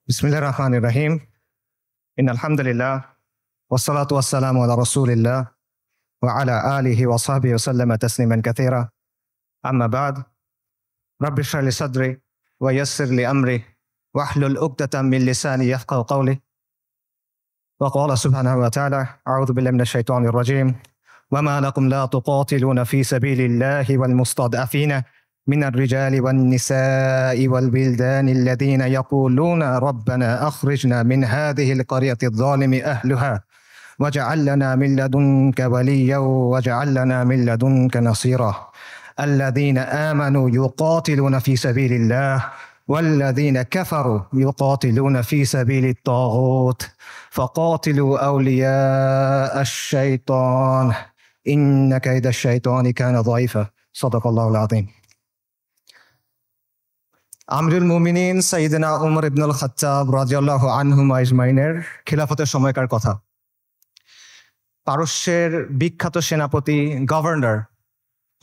Bismillahirrahmanirrahim. Innalhamdulillah. Wassalatu wassalamu ala rasulillah. Wa ala alihi wa sahbihi wa sallama tasliman kathira. Amma ba'd. Rabbi shrah li sadri wa yassir li amri wahlul uqdatan min lisani yafqahu qawli. Wa qala subhanahu wa ta'ala, a'udhu billahi minash shaitanir rajim. وما لكم لا تقاتلون في سبيل الله والمستضعفين من الرجال والنساء والولدان الذين يقولون ربنا أخرجنا من هذه القرية الظالم أهلها واجعل لنا من لدنك وليا واجعل لنا من لدنك نصيرا الذين آمنوا يقاتلون في سبيل الله والذين كفروا يقاتلون في سبيل الطاغوت فقاتلوا أولياء الشيطان إن كيد الشيطان كان ضعيفا صدق الله العظيم. আমিরুল মুমিনিন সাইয়েদনা উমর ইবনুল খাত্তাব রাদিয়াল্লাহু আনহুমা আজমাইনের খিলাফতের সময়কার কথা। পারস্যের বিখ্যাত সেনাপতি governor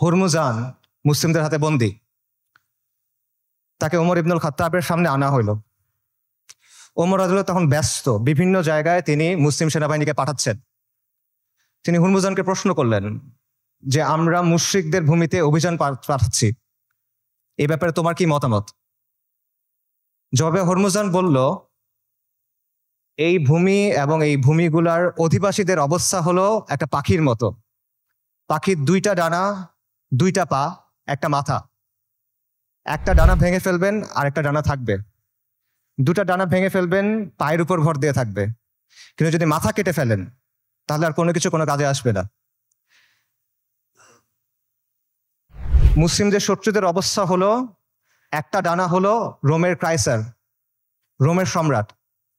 হুরমুজান মুসলিমদের হাতে বন্দী। তাকে ওমর ইবনুল খাত্তাবের সামনে আনা হইল। ওমর রাদিয়াল্লাহু তখন ব্যস্ত, বিভিন্ন জায়গায় তিনি মুসলিম সেনাবাহিনীকে পাঠাচ্ছেন। তিনি হুরমুজানকে প্রশ্ন করলেন যে আমরা মুশরিকদের ভূমিতে অভিযান পাঠাচ্ছি, এই ব্যাপারে তোমার কি মতামত? জবাবে হুরমুজান বলল, এই ভূমি এবং এই ভূমিগুলার অধিবাসীদের অবস্থা হলো একটা পাখির মতো। পাখির দুইটা ডানা, দুইটা পা, একটা মাথা। একটা ডানা ভেঙে ফেলবেন আর একটা ডানা থাকবে। দুটা ডানা ভেঙে ফেলবেন, পায়ের উপর ভর দিয়ে থাকবে। কিন্তু যদি মাথা কেটে ফেলেন তাহলে আর কোনো কিছু কোনো কাজে আসবে না। মুসলিমদের শত্রুদের অবস্থা হলো, একটা ডানা হলো রোমের ক্রাইসার, রোমের সম্রাট,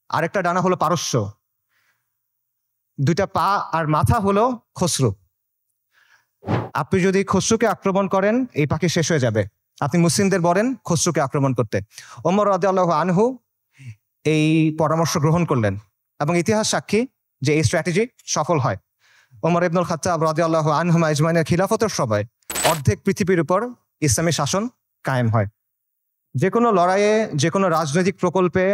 আরেকটা ডানা হলো পারস্য, দুইটা পা আর মাথা হলো খসরু। আপনি যদি খসরুকে আক্রমণ করেন এই পাখি শেষ হয়ে যাবে। আপনি মুসলিমদের বলেন খসরুকে আক্রমণ করতে। ওমর রাদিয়াল্লাহু আনহু এই পরামর্শ গ্রহণ করলেন এবং ইতিহাস সাক্ষী যে এই স্ট্র্যাটেজি সফল হয়। ওমর ইবনুল খাত্তাব রাদিয়াল্লাহু আনহুমা আজমাইনের খিলাফতের সময় অর্ধেক পৃথিবীর উপর ইসলামী শাসন কায়েম হয়। যে কোনো লড়াইয়ে, যে কোনো রাজনৈতিক প্রকল্পে,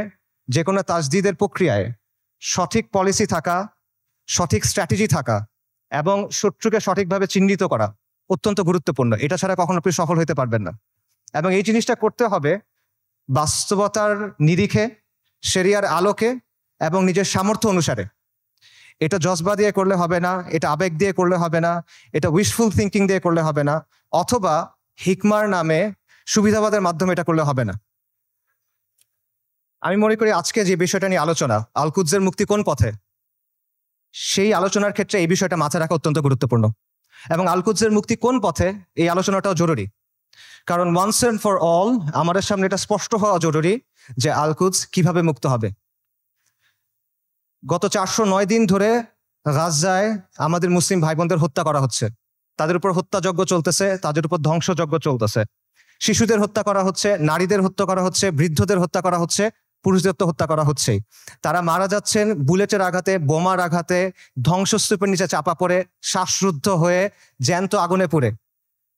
যে কোনো তাজদিদের প্রক্রিয়ায় সঠিক পলিসি থাকা, সঠিক স্ট্র্যাটেজি থাকা এবং শত্রুকে সঠিকভাবে চিহ্নিত করা অত্যন্ত গুরুত্বপূর্ণ। এটা ছাড়া কখনো আপনি সফল হতে পারবেন না। এবং এই জিনিসটা করতে হবে বাস্তবতার নিরিখে, শরিয়ার আলোকে এবং নিজের সামর্থ্য অনুসারে। এটা জজবা দিয়ে করলে হবে না, এটা আবেগ দিয়ে করলে হবে না, এটা উইশফুল থিঙ্কিং দিয়ে করলে হবে না, অথবা হিকমার নামে সুবিধাবাদের মাধ্যমে এটা করলে হবে না। আমি মনে করি আজকে যে বিষয়টা নিয়ে আলোচনা, আল কুদসের মুক্তি কোন পথে, সেই আলোচনার ক্ষেত্রে এই বিষয়টা মাথায় রাখা অত্যন্ত গুরুত্বপূর্ণ। এবং আল কুদসের মুক্তি কোন পথে এই আলোচনাটাও জরুরি, কারণ ওয়ান্স এন্ড ফর অল আমাদের সামনে এটা স্পষ্ট হওয়া জরুরি যে আল কুদস কিভাবে মুক্ত হবে। গত 409 দিন ধরে গাজায় আমাদের মুসলিম ভাই বোনদের হত্যা করা হচ্ছে, তাদের উপর হত্যাযজ্ঞ চলতেছে, তাদের উপর ধ্বংসযজ্ঞ চলতেছে। শিশুদের হত্যা করা হচ্ছে, নারীদের হত্যা করা হচ্ছে, বৃদ্ধদের হত্যা করা হচ্ছে, পুরুষদের তো হত্যা করা হচ্ছেই। তারা মারা যাচ্ছেন বুলেটের আঘাতে, বোমার আঘাতে, ধ্বংসস্তূপের নিচে চাপা পড়ে, শ্বাসরুদ্ধ হয়ে, জ্যান্ত আগুনে পুড়ে,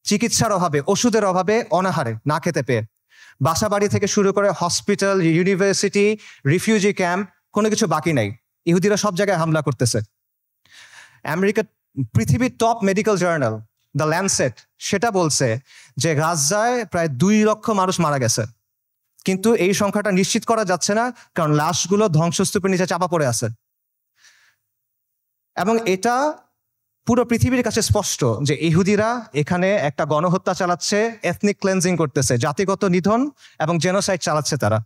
চিকিৎসার অভাবে, ওষুধের অভাবে, অনাহারে, না খেতে পেয়ে। বাসা বাড়ি থেকে শুরু করে হসপিটাল, ইউনিভার্সিটি, রিফিউজি ক্যাম্প, কোনো কিছু বাকি নাই। ইহুদিরা সব জায়গায় হামলা করতেছে। আমেরিকা, পৃথিবীর top medical journal the Landsat সেটা বলছে যে গাজায় প্রায় 2 লক্ষ মানুষ মারা গেছে, কিন্তু এই সংখ্যাটা নিশ্চিত করা যাচ্ছে না, কারণ লাশগুলো ধ্বংসস্তূপের নিচে চাপা পড়ে আছে। এবং এটা পুরো পৃথিবীর কাছে স্পষ্ট যে ইহুদিরা এখানে একটা গণহত্যা চালাচ্ছে, এথনিক ক্লেন্সিং করতেছে, জাতিগত নিধন এবং জেনোসাইড চালাচ্ছে তারা।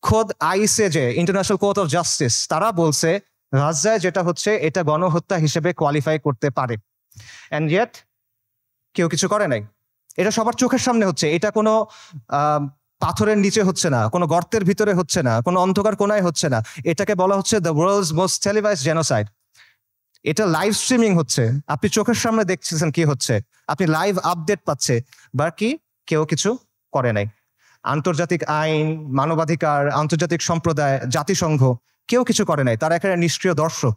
খোদ আইসিজে, যে ইন্টারন্যাশনাল কোর্ট অফ জাস্টিস, তারা বলছে গাজায় যেটা হচ্ছে এটা গণহত্যা হিসেবে কোয়ালিফাই করতে পারে। অ্যান্ড ইয়েট কেউ কিছু করে নাই। এটা সবার চোখের সামনে হচ্ছে। এটা কোনো পাথরের নিচে হচ্ছে না, কোনো গর্তের ভিতরে হচ্ছে না, কোনো অন্ধকার কোনায় হচ্ছে না। এটাকে বলা হচ্ছে the world's most televised genocide. এটা লাইভ স্ট্রিমিং হচ্ছে, আপনি চোখের সামনে দেখছেন কি হচ্ছে, আপনি লাইভ আপডেট পাচ্ছে, বাকি কেউ কিছু করে নাই। আন্তর্জাতিক আইন, মানবাধিকার, আন্তর্জাতিক সম্প্রদায়, জাতিসংঘ কেউ কিছু করে নাই। তারা এখানে নিষ্ক্রিয় দর্শক।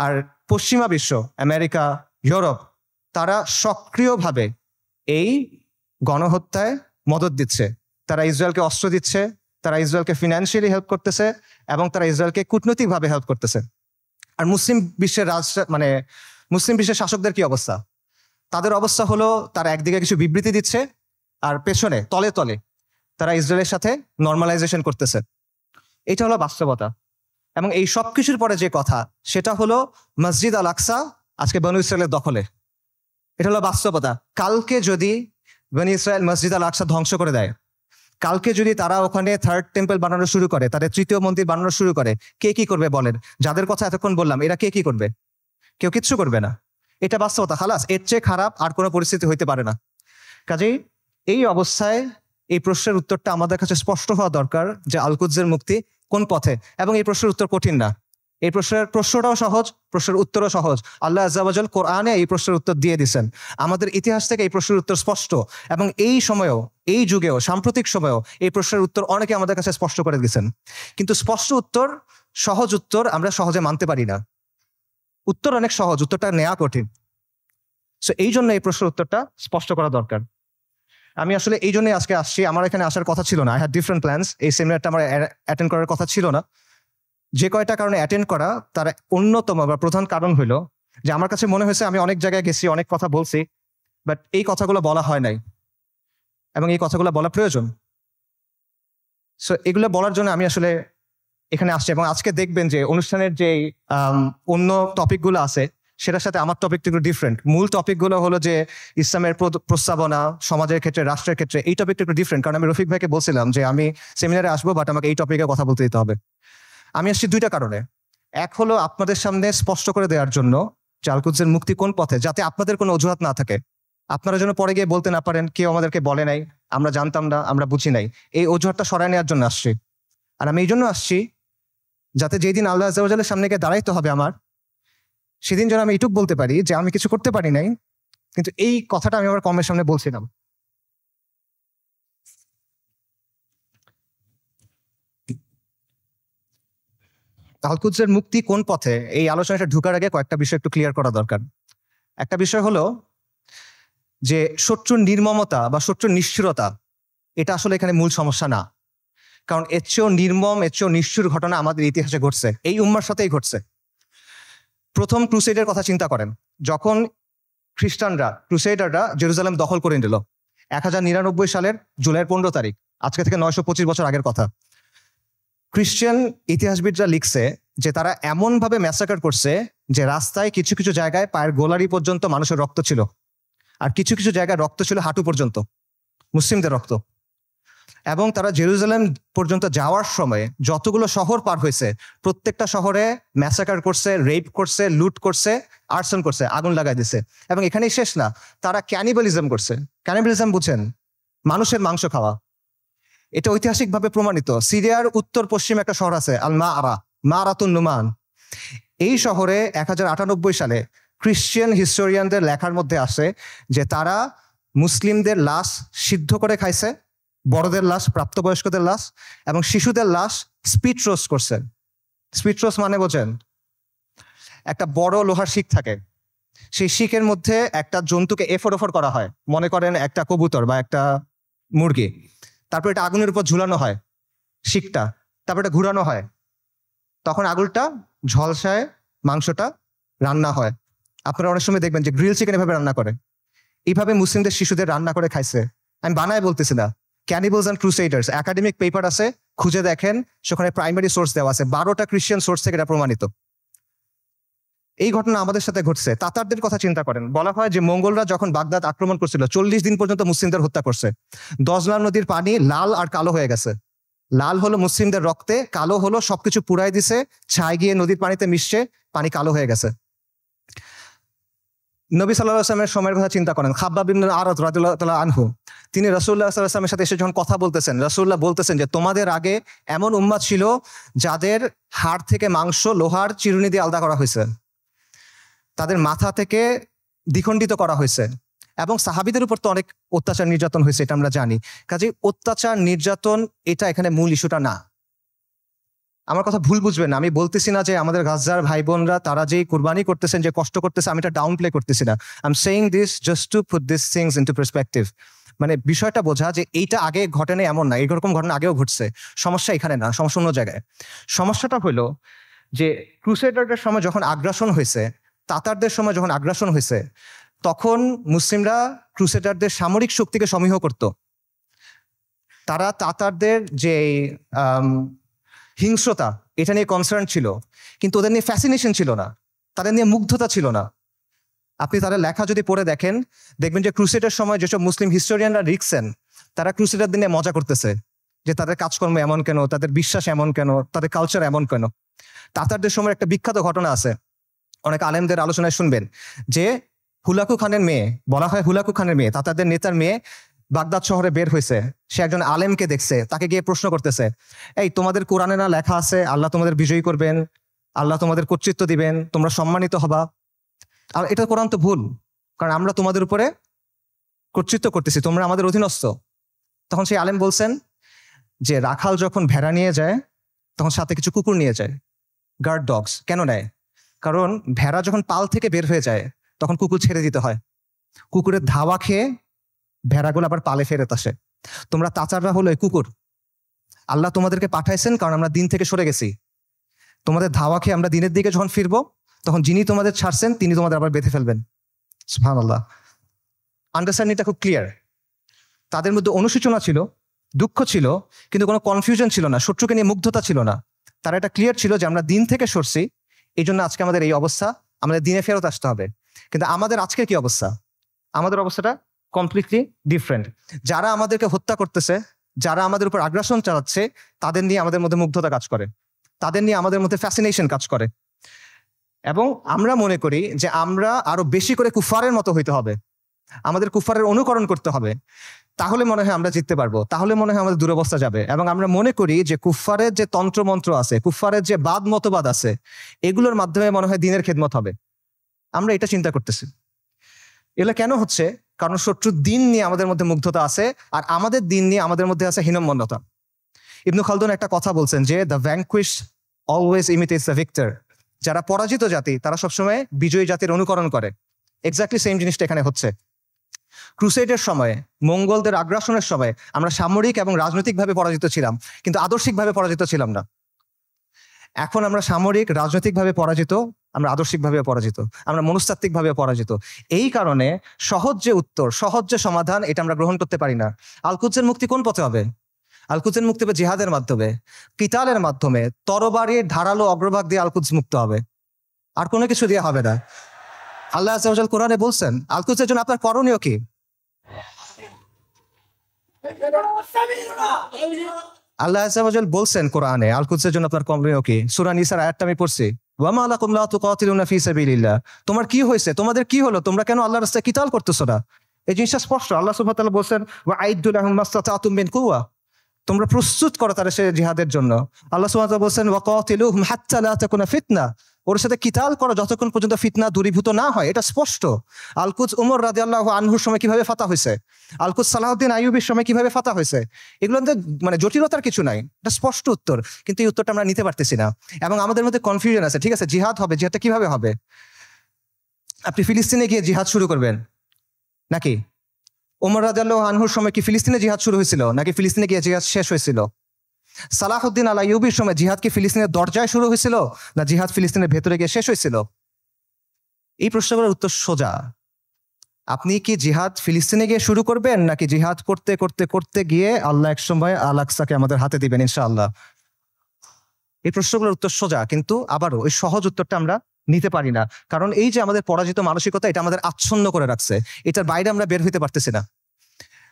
আর পশ্চিমা বিশ্ব, আমেরিকা, ইউরোপ, তারা সক্রিয়ভাবে এই গণহত্যায় মদত দিচ্ছে। তারা ইসরায়েলকে অস্ত্র দিচ্ছে, তারা ইসরায়েলকে ফিনান্সিয়ালি হেল্প করতেছে এবং তারা ইসরায়েলকে কূটনৈতিকভাবে হেল্প করতেছে। আর মুসলিম বিশ্বের মুসলিম বিশ্বের শাসকদের কি অবস্থা? তাদের অবস্থা হলো তারা একদিকে কিছু বিবৃতি দিচ্ছে আর পেছনে তলে তলে তারা ইসরায়েলের সাথে নর্মালাইজেশন করতেছে। এটা হলো বাস্তবতা। এবং এই সব কিছুর পরে যে কথা সেটা হলো মসজিদ আল আকসা আজকে বনু ইসরায়েলের দখলে। এটা হলো বাস্তবতা। কালকে যদি বনু ইসরায়েল মসজিদ আল আকসা ধ্বংস করে দেয়, কালকে যদি তারা ওখানে থার্ড টেম্পল বানানো শুরু করে, তাদের তৃতীয় মন্দির বানানো শুরু করে, কে কি করবে বলেন? যাদের কথা এতক্ষণ বললাম এরা কে কি করবে? কেউ কিচ্ছু করবে না। এটা বাস্তবতা। খালাস, এর চেয়ে খারাপ আর কোনো পরিস্থিতি হইতে পারে না। কাজেই এই অবস্থায় এই প্রশ্নের উত্তরটা আমাদের কাছে স্পষ্ট হওয়া দরকার যে আল কুদসের মুক্তি কোন পথে। এবং এই প্রশ্নের উত্তর কঠিন না, এই প্রশ্নটাও সহজ, প্রশ্নের উত্তরও সহজ। আল্লাহ আজ্জা ওয়া জাল কোরআনে এই প্রশ্নের উত্তর দিয়ে দিয়েছেন। আমাদের ইতিহাস থেকে এই প্রশ্নের উত্তর স্পষ্ট, এবং এই সময়েও, এই যুগেও, সাম্প্রতিক সময়েও এই প্রশ্নের উত্তর অনেকে আমাদের কাছে স্পষ্ট করে দিয়েছেন। কিন্তু স্পষ্ট উত্তর, সহজ উত্তর আমরা সহজে মানতে পারি না। উত্তর অনেক সহজ, উত্তরটা নেওয়া কঠিন। সো এই জন্য এই প্রশ্নের উত্তরটা স্পষ্ট করা দরকার। আমি আসলে এই জন্যই আজকে আসছি। আমার এখানে আসার কথা ছিল না। I had different plans. এই সেমিনারটা আমার অ্যাটেন্ড করার কথা ছিল না। যে কয়টা কারণে অ্যাটেন্ড করা, তার অন্যতম বা প্রধান কারণ হইল যে আমার কাছে মনে হয়েছে আমি অনেক জায়গায় গেছি, অনেক কথা বলছি, বাট এই কথাগুলো বলা হয় নাই এবং এই কথাগুলো বলা প্রয়োজন। সো এগুলো বলার জন্য আমি আসলে এখানে আসছি। এবং আজকে দেখবেন যে অনুষ্ঠানের যে অন্য টপিকগুলো আছে সেটার সাথে আমার টপিকটা একটু ডিফারেন্ট। মূল টপিকগুলো হলো যে ইসলামের প্রস্তাবনা, সমাজের ক্ষেত্রে, রাষ্ট্রের ক্ষেত্রে। এই টপিকটা একটু ডিফারেন্ট, কারণ আমি রফিক ভাইকে বলছিলাম যে আমি সেমিনারে আসবো, বাট আমাকে এই টপিকে কথা বলতে দিতে হবে। আমি আসছি দুইটা কারণে। এক হলো আপনাদের সামনে স্পষ্ট করে দেওয়ার জন্য যে আল কুদসের মুক্তি কোন পথে, যাতে আপনাদের কোনো অজুহাত না থাকে, আপনারা যেন পরে গিয়ে বলতে না পারেন কেউ আমাদেরকে বলে নাই, আমরা জানতাম না, আমরা বুঝি নাই। এই অজুহাতটা সরায় নেওয়ার জন্য আসছি। আর আমি এই জন্য আসছি যাতে যেই দিন আল্লাহ আজ্জা ওয়া জালের সামনে গিয়ে দাঁড়াইতে হবে আমার, সেদিন যেন আমি এটুক বলতে পারি যে আমি কিছু করতে পারি নাই, কিন্তু এই কথাটা আমি আমার কমের সামনে বলছিলাম। আল কুদসের মুক্তি কোন পথে, এই আলোচনাটা ঢুকার আগে কয়েকটা বিষয় একটু ক্লিয়ার করা দরকার। একটা বিষয় হলো যে শত্রুর নির্মমতা বা শত্রুর নিষ্ঠুরতা, এটা আসলে এখানে মূল সমস্যা না। কারণ এর চেয়েও নির্মম, এর চেয়েও নিষ্ঠুর ঘটনা আমাদের ইতিহাসে ঘটছে, এই উম্মার সাথেই ঘটছে। প্রথম ক্রুসেডের কথা চিন্তা করেন, যখন ক্রুসেডাররা জেরুজালেম দখল করে নিল 1099 সালের জুলাইয়ের 15 তারিখ, আজকে থেকে 925 বছর আগের কথা। খ্রিস্টান ইতিহাসবিদরা লিখছে যে তারা এমনভাবে ম্যাসাকার করছে যে রাস্তায় কিছু কিছু জায়গায় পায়ের গোলারি পর্যন্ত মানুষের রক্ত ছিল, আর কিছু কিছু জায়গায় রক্ত ছিল হাঁটু পর্যন্ত, মুসলিমদের রক্ত। এবং তারা জেরুজালেম পর্যন্ত যাওয়ার সময় যতগুলো শহর পার হয়েছে প্রত্যেকটা শহরে ম্যাসাকার করছে, রেপ করছে, লুট করছে, আর্সন করছে, আগুন লাগাই দিছে। এবং এখানেই শেষ না, তারা ক্যানিবালিজম করছে। ক্যানিবালিজম বুঝেন? মানুষের মাংস খাওয়া। এটা ঐতিহাসিকভাবে প্রমাণিত। সিরিয়ার উত্তর পশ্চিমে একটা শহর আছে আল মারাতুন নুমান। এই শহরে 1098 সালে খ্রিস্টান হিস্টোরিয়ানদের লেখার মধ্যে আসে যে তারা মুসলিমদের লাশ সিদ্ধ করে খাইছে, বড়দের লাশ, প্রাপ্তবয়স্কদের লাশ এবং শিশুদের লাশ স্পিড রোস্ট করছে। স্পিড রোস্ট মানে বোঝেন? একটা বড় লোহার শিক থাকে, সেই শিকের মধ্যে একটা জন্তুকে এফোর ওফর করা হয়, মনে করেন একটা কবুতর বা একটা মুরগি। তারপর এটা আগুনের উপর ঝুলানো হয় শিকটা, তারপর এটা ঘুরানো হয়, তখন আগুনটা ঝলসায় মাংসটা রান্না হয়। আপনারা অনেক সময় দেখবেন যে গ্রিল চিকেন এভাবে রান্না করে। এইভাবে মুসলিমদের শিশুদের রান্না করে খাইছে। আমি বানায় বলতেছি না। ক্যানিবলস অ্যান্ড ক্রুসেডার্স একাডেমিক পেপার আছে, খুঁজে দেখেন, সেখানে প্রাইমারি সোর্স দেওয়া আছে, 12টা খ্রিস্টান সোর্স থেকে এটা প্রমাণিত। এই ঘটনা আমাদের সাথে ঘটছে। তাতারদের কথা চিন্তা করেন, বলা হয় যে মঙ্গলরা যখন বাগদাদ আক্রমণ করছিল 40 দিন পর্যন্ত মুসলিমদের হত্যা করছে। দজলা নদীর পানি লাল আর কালো হয়ে গেছে। লাল হলো মুসলিমদের রক্তে, কালো হলো সবকিছু পুড়াই দিছে, ছাই গিয়ে নদীর পানিতে মিশছে, পানি কালো হয়ে গেছে। নবী সাল্লাল্লাহু আলাইহি ওয়াসাল্লামের সময়ের কথা চিন্তা করেন। খাব্বাব ইবনে আরাদ রাদিয়াল্লাহু তাআলা আনহু, তিনি রাসূলুল্লাহ সাল্লাল্লাহু আলাইহি ওয়াসাল্লামের সাথে এসে যখন কথা বলতেছেন, রাসূলুল্লাহ বলতেছেন যে তোমাদের আগে এমন উম্মাত ছিল যাদের হাড় থেকে মাংস লোহার চিরুনি দিয়ে আলাদা করা হয়েছে, তাদের মাথা থেকে দ্বিখণ্ডিত করা হয়েছে, এবং সাহাবীদের উপর তো অনেক অত্যাচার নির্যাতন হয়েছে, এটা আমরা জানি। কাজে অত্যাচার নির্যাতন এটা এখানে মূল ইস্যুটা না। আমার কথা ভুল বুঝবেন না, আমি বলতেছি না যে আমাদের গাজার ভাই বোনরা তারা যেই কুরবানি করতেছেন, যে কষ্ট করতেছে, আমি এটা ডাউন প্লে করতেছি না। I am saying this just to put this things into perspective. মানে বিষয়টা বোঝা যে এইটা আগে ঘটেনি এমন না, এরকম ঘটনা আগেও ঘটছে। সমস্যা এখানে না, সমস্যা অন্য জায়গায়। সমস্যাটা হলো যে ক্রুসেডারদের সময় যখন আগ্রাসন হয়েছে, তাতারদের সময় যখন আগ্রাসন হয়েছে, তখন মুসলিমরা ক্রুসেডারদের সামরিক শক্তিকে সমীহ করত। তারা তাতারদের যে হিংস্রতা, এটা নিয়ে কনসার্ন ছিল, কিন্তু ওদের নিয়ে ফ্যাসিনেশন ছিল না, তাদের নিয়ে মুগ্ধতা ছিল না। আপনি তাদের লেখা যদি পড়ে দেখেন, দেখবেন যে ক্রুসেডের সময় যেসব মুসলিম হিস্টোরিয়ানরা লিখছেন, তারা ক্রুসেডারদের নিয়ে মজা করতেছে যে তাদের কাজকর্ম এমন কেন, তাদের বিশ্বাস এমন কেন, তাদের কালচার এমন কেন। তাতারদের সময় একটা বিখ্যাত ঘটনা আছে, অনেক আলেমদের আলোচনায় শুনবেন, যে হুলাকু খানের মেয়ে, বলা হয় হুলাকু খানের মেয়ে, তাতারদের নেতার মেয়ে বাগদাদ শহরে বের হয়েছে। সে একজন আলেমকে দেখছে, তাকে গিয়ে প্রশ্ন করতেছে, এই তোমাদের কোরআনে না লেখা আছে আল্লাহ তোমাদের বিজয়ী করবেন, আল্লাহ তোমাদের কর্তৃত্ব দিবেন, তোমরা সম্মানিত হবা? আর এটা কোরআন তো ভুল, কারণ আমরা তোমাদের উপরে কর্তৃত্ব করতেছি, তোমরা আমাদের অধীনস্থ। তখন সেই আলেম বলছেন যে রাখাল যখন ভেড়া নিয়ে যায়, তখন সাথে কিছু কুকুর নিয়ে যায়, গার্ড ডগস। কেন নেয়? কারণ ভেড়া যখন পাল থেকে বের হয়ে যায়, তখন কুকুর ছেড়ে দিতে হয়। কুকুরের ধাওয়া খেয়ে ভেড়াগুলো আবার পালে ফেরত আসে। তোমরা তাচাররা হলো এই কুকুর। আল্লাহ তোমাদেরকে পাঠাইছেন কারণ আমরা দিন থেকে সরে গেছি। তোমাদের ধাওয়া খেয়ে আমরা দিনের দিকে যখন ফিরবো, তখন যিনি তোমাদের ছাড়ছেন তিনি তোমাদের আবার বেঁধে ফেলবেন। সুবহানাল্লাহ। আন্ডারস্ট্যান্ডিংটা খুব ক্লিয়ার। তাদের মধ্যে অনুশোচনা ছিল, দুঃখ ছিল, কিন্তু কোনো কনফিউশন ছিল না, শত্রুকে নিয়ে মুগ্ধতা ছিল না। তারা এটা ক্লিয়ার ছিল যে আমরা দিন থেকে সরছি, এই জন্য আজকে আমাদের এই অবস্থা, আমাদের দিনে ফেরত আসতে হবে। কিন্তু আমাদের আজকের কি অবস্থা? আমাদের অবস্থাটা কমপ্লিটলি ডিফারেন্ট। যারা আমাদেরকে হত্যা করতেছে, যারা আমাদের উপর আগ্রাসন চালাচ্ছে, তাদের নিয়ে আমাদের মধ্যে মুগ্ধতা কাজ করে, তাদের নিয়ে আমাদের মধ্যে ফ্যাসিনেশন কাজ করে। এবং আমরা মনে করি যে আমরা আরো বেশি করে কুফারের মতো হইতে হবে, আমাদের কুফারের অনুকরণ করতে হবে, তাহলে মনে হয় আমরা জিততে পারবো, তাহলে মনে হয় আমাদের দুরবস্থা যাবে। এবং আমরা মনে করি যে কুফারের যে তন্ত্রমন্ত্র আছে, কুফারের যে বাদ মতবাদ আছে, এগুলোর মাধ্যমে মনে হয় দিনের খেদমত হবে। আমরা এটা চিন্তা করতেছি। এগুলো কেন হচ্ছে? কারণ শত্রুর দিন নিয়ে আমাদের মধ্যে মুগ্ধতা আছে, আর আমাদের দিন নিয়ে আমাদের মধ্যে আছে হীনম্মন্যতা। ইবনু খালদুন একটা কথা বলছেন যে the vanquish always imitates the victor. যারা পরাজিত জাতি, তারা সবসময় বিজয়ী জাতির অনুকরণ করে। এক্স্যাক্টলি সেম জিনিসটা এখানে হচ্ছে। ক্রুসেডের সময়, মঙ্গলদের আগ্রাসনের সময় আমরা সামরিক এবং রাজনৈতিকভাবে পরাজিত ছিলাম, কিন্তু আদর্শিকভাবে পরাজিত ছিলাম না। এখন আমরা সামরিক, রাজনৈতিকভাবে পরাজিত, আমরা আদর্শিকভাবে পরাজিত, আমরা মনস্তাত্ত্বিকভাবে পরাজিত। এই কারণে সহজ যে উত্তর, সহজ যে সমাধান, এটা আমরা গ্রহণ করতে পারি না। আল-কুদসের মুক্তি কোন পথে হবে? আল-কুদসের মুক্তি হবে জিহাদের মাধ্যমে, কিতালের মাধ্যমে, তরবারির ধারালো অগ্রভাগ দিয়ে আল-কুদস মুক্ত হবে, আর কোনো কিছু দিয়ে হবে না। আল্লাহ আযজা ওয়া জাল কোরআনে বলছেন আল-কুদসের জন্য আপনার করণীয় কি? আল্লাহ আযজা ওয়া জাল বলছেন কোরআনে আল-কুদসের জন্য আপনার করণীয় কি? সূরা নিসার আয়াতটা আমি পড়ছি, ওয়া মা লাকুম লা তুকাতিলুনা ফি সাবিলিল্লাহ। তোমার কি হয়েছে, তোমাদের কি হলো, তোমরা কেন আল্লাহর রাস্তায় কিতাল করতেছো না? এই জিনিসটা স্পষ্ট। আল্লাহ সুবহানাহু ওয়া তাআলা বলছেন ওয়া আইদ্দু লাহুম মাসতাতাতুম মিন কুওয়া, তোমরা প্রস্তুত করো তাদের সে জিহাদের জন্য। আল্লাহ সুবহানাহু ওয়া তাআলা বলছেন ওয়া কাতিলুহুম হাত্তা লা তাকুনা ফিতনা, ওর সাথে কিতাল করো যতক্ষণ পর্যন্ত ফিতনা দূরীভূত না হয়। এটা স্পষ্ট। আল-কুদস উমর রাদিয়াল্লাহু আনহুর সময় কিভাবে ফাতা হয়েছে, আল-কুদস সালাহউদ্দিন আইয়ুবীর সময় কিভাবে ফাতা হয়েছে, এগুলোতে মানে জটিলতার কিছু নাই, এটা স্পষ্ট উত্তর। কিন্তু এই উত্তরটা আমরা নিতে পারতেছি না, এবং আমাদের মধ্যে কনফিউশন আছে। ঠিক আছে, জিহাদ হবে, জিহাদটা কিভাবে হবে? আপনি ফিলিস্তিনে গিয়ে জিহাদ শুরু করবেন নাকি? ওমর রাদিয়াল্লাহু আনহুর সময় কি ফিলিস্তিনে জিহাদ শুরু হয়েছিল, নাকি ফিলিস্তিনে গিয়ে জিহাদ শেষ হয়েছিল? সালাহউদ্দিন আল আইয়ুবীর সময় জিহাদ কি ফিলিস্তিনের দরজায় শুরু হয়েছিল, না জিহাদ ফিলিস্তিনের ভেতরে গিয়ে শেষ হয়েছিল? এই প্রশ্নগুলোর উত্তর সোজা। আপনি কি জিহাদ ফিলিস্তিনে গিয়ে শুরু করবেন, নাকি জিহাদ করতে করতে করতে গিয়ে আল্লাহ এক সময় আল আকসাকে আমাদের হাতে দিবেন ইনশাআল্লাহ? এই প্রশ্নগুলোর উত্তর সোজা, কিন্তু আবারও ওই সহজ উত্তরটা আমরা নিতে পারি না, কারণ এই যে আমাদের পরাজিত মানসিকতা, এটা আমাদের আচ্ছন্ন করে রাখছে, এটার বাইরে আমরা বের হইতে পারতেছি না।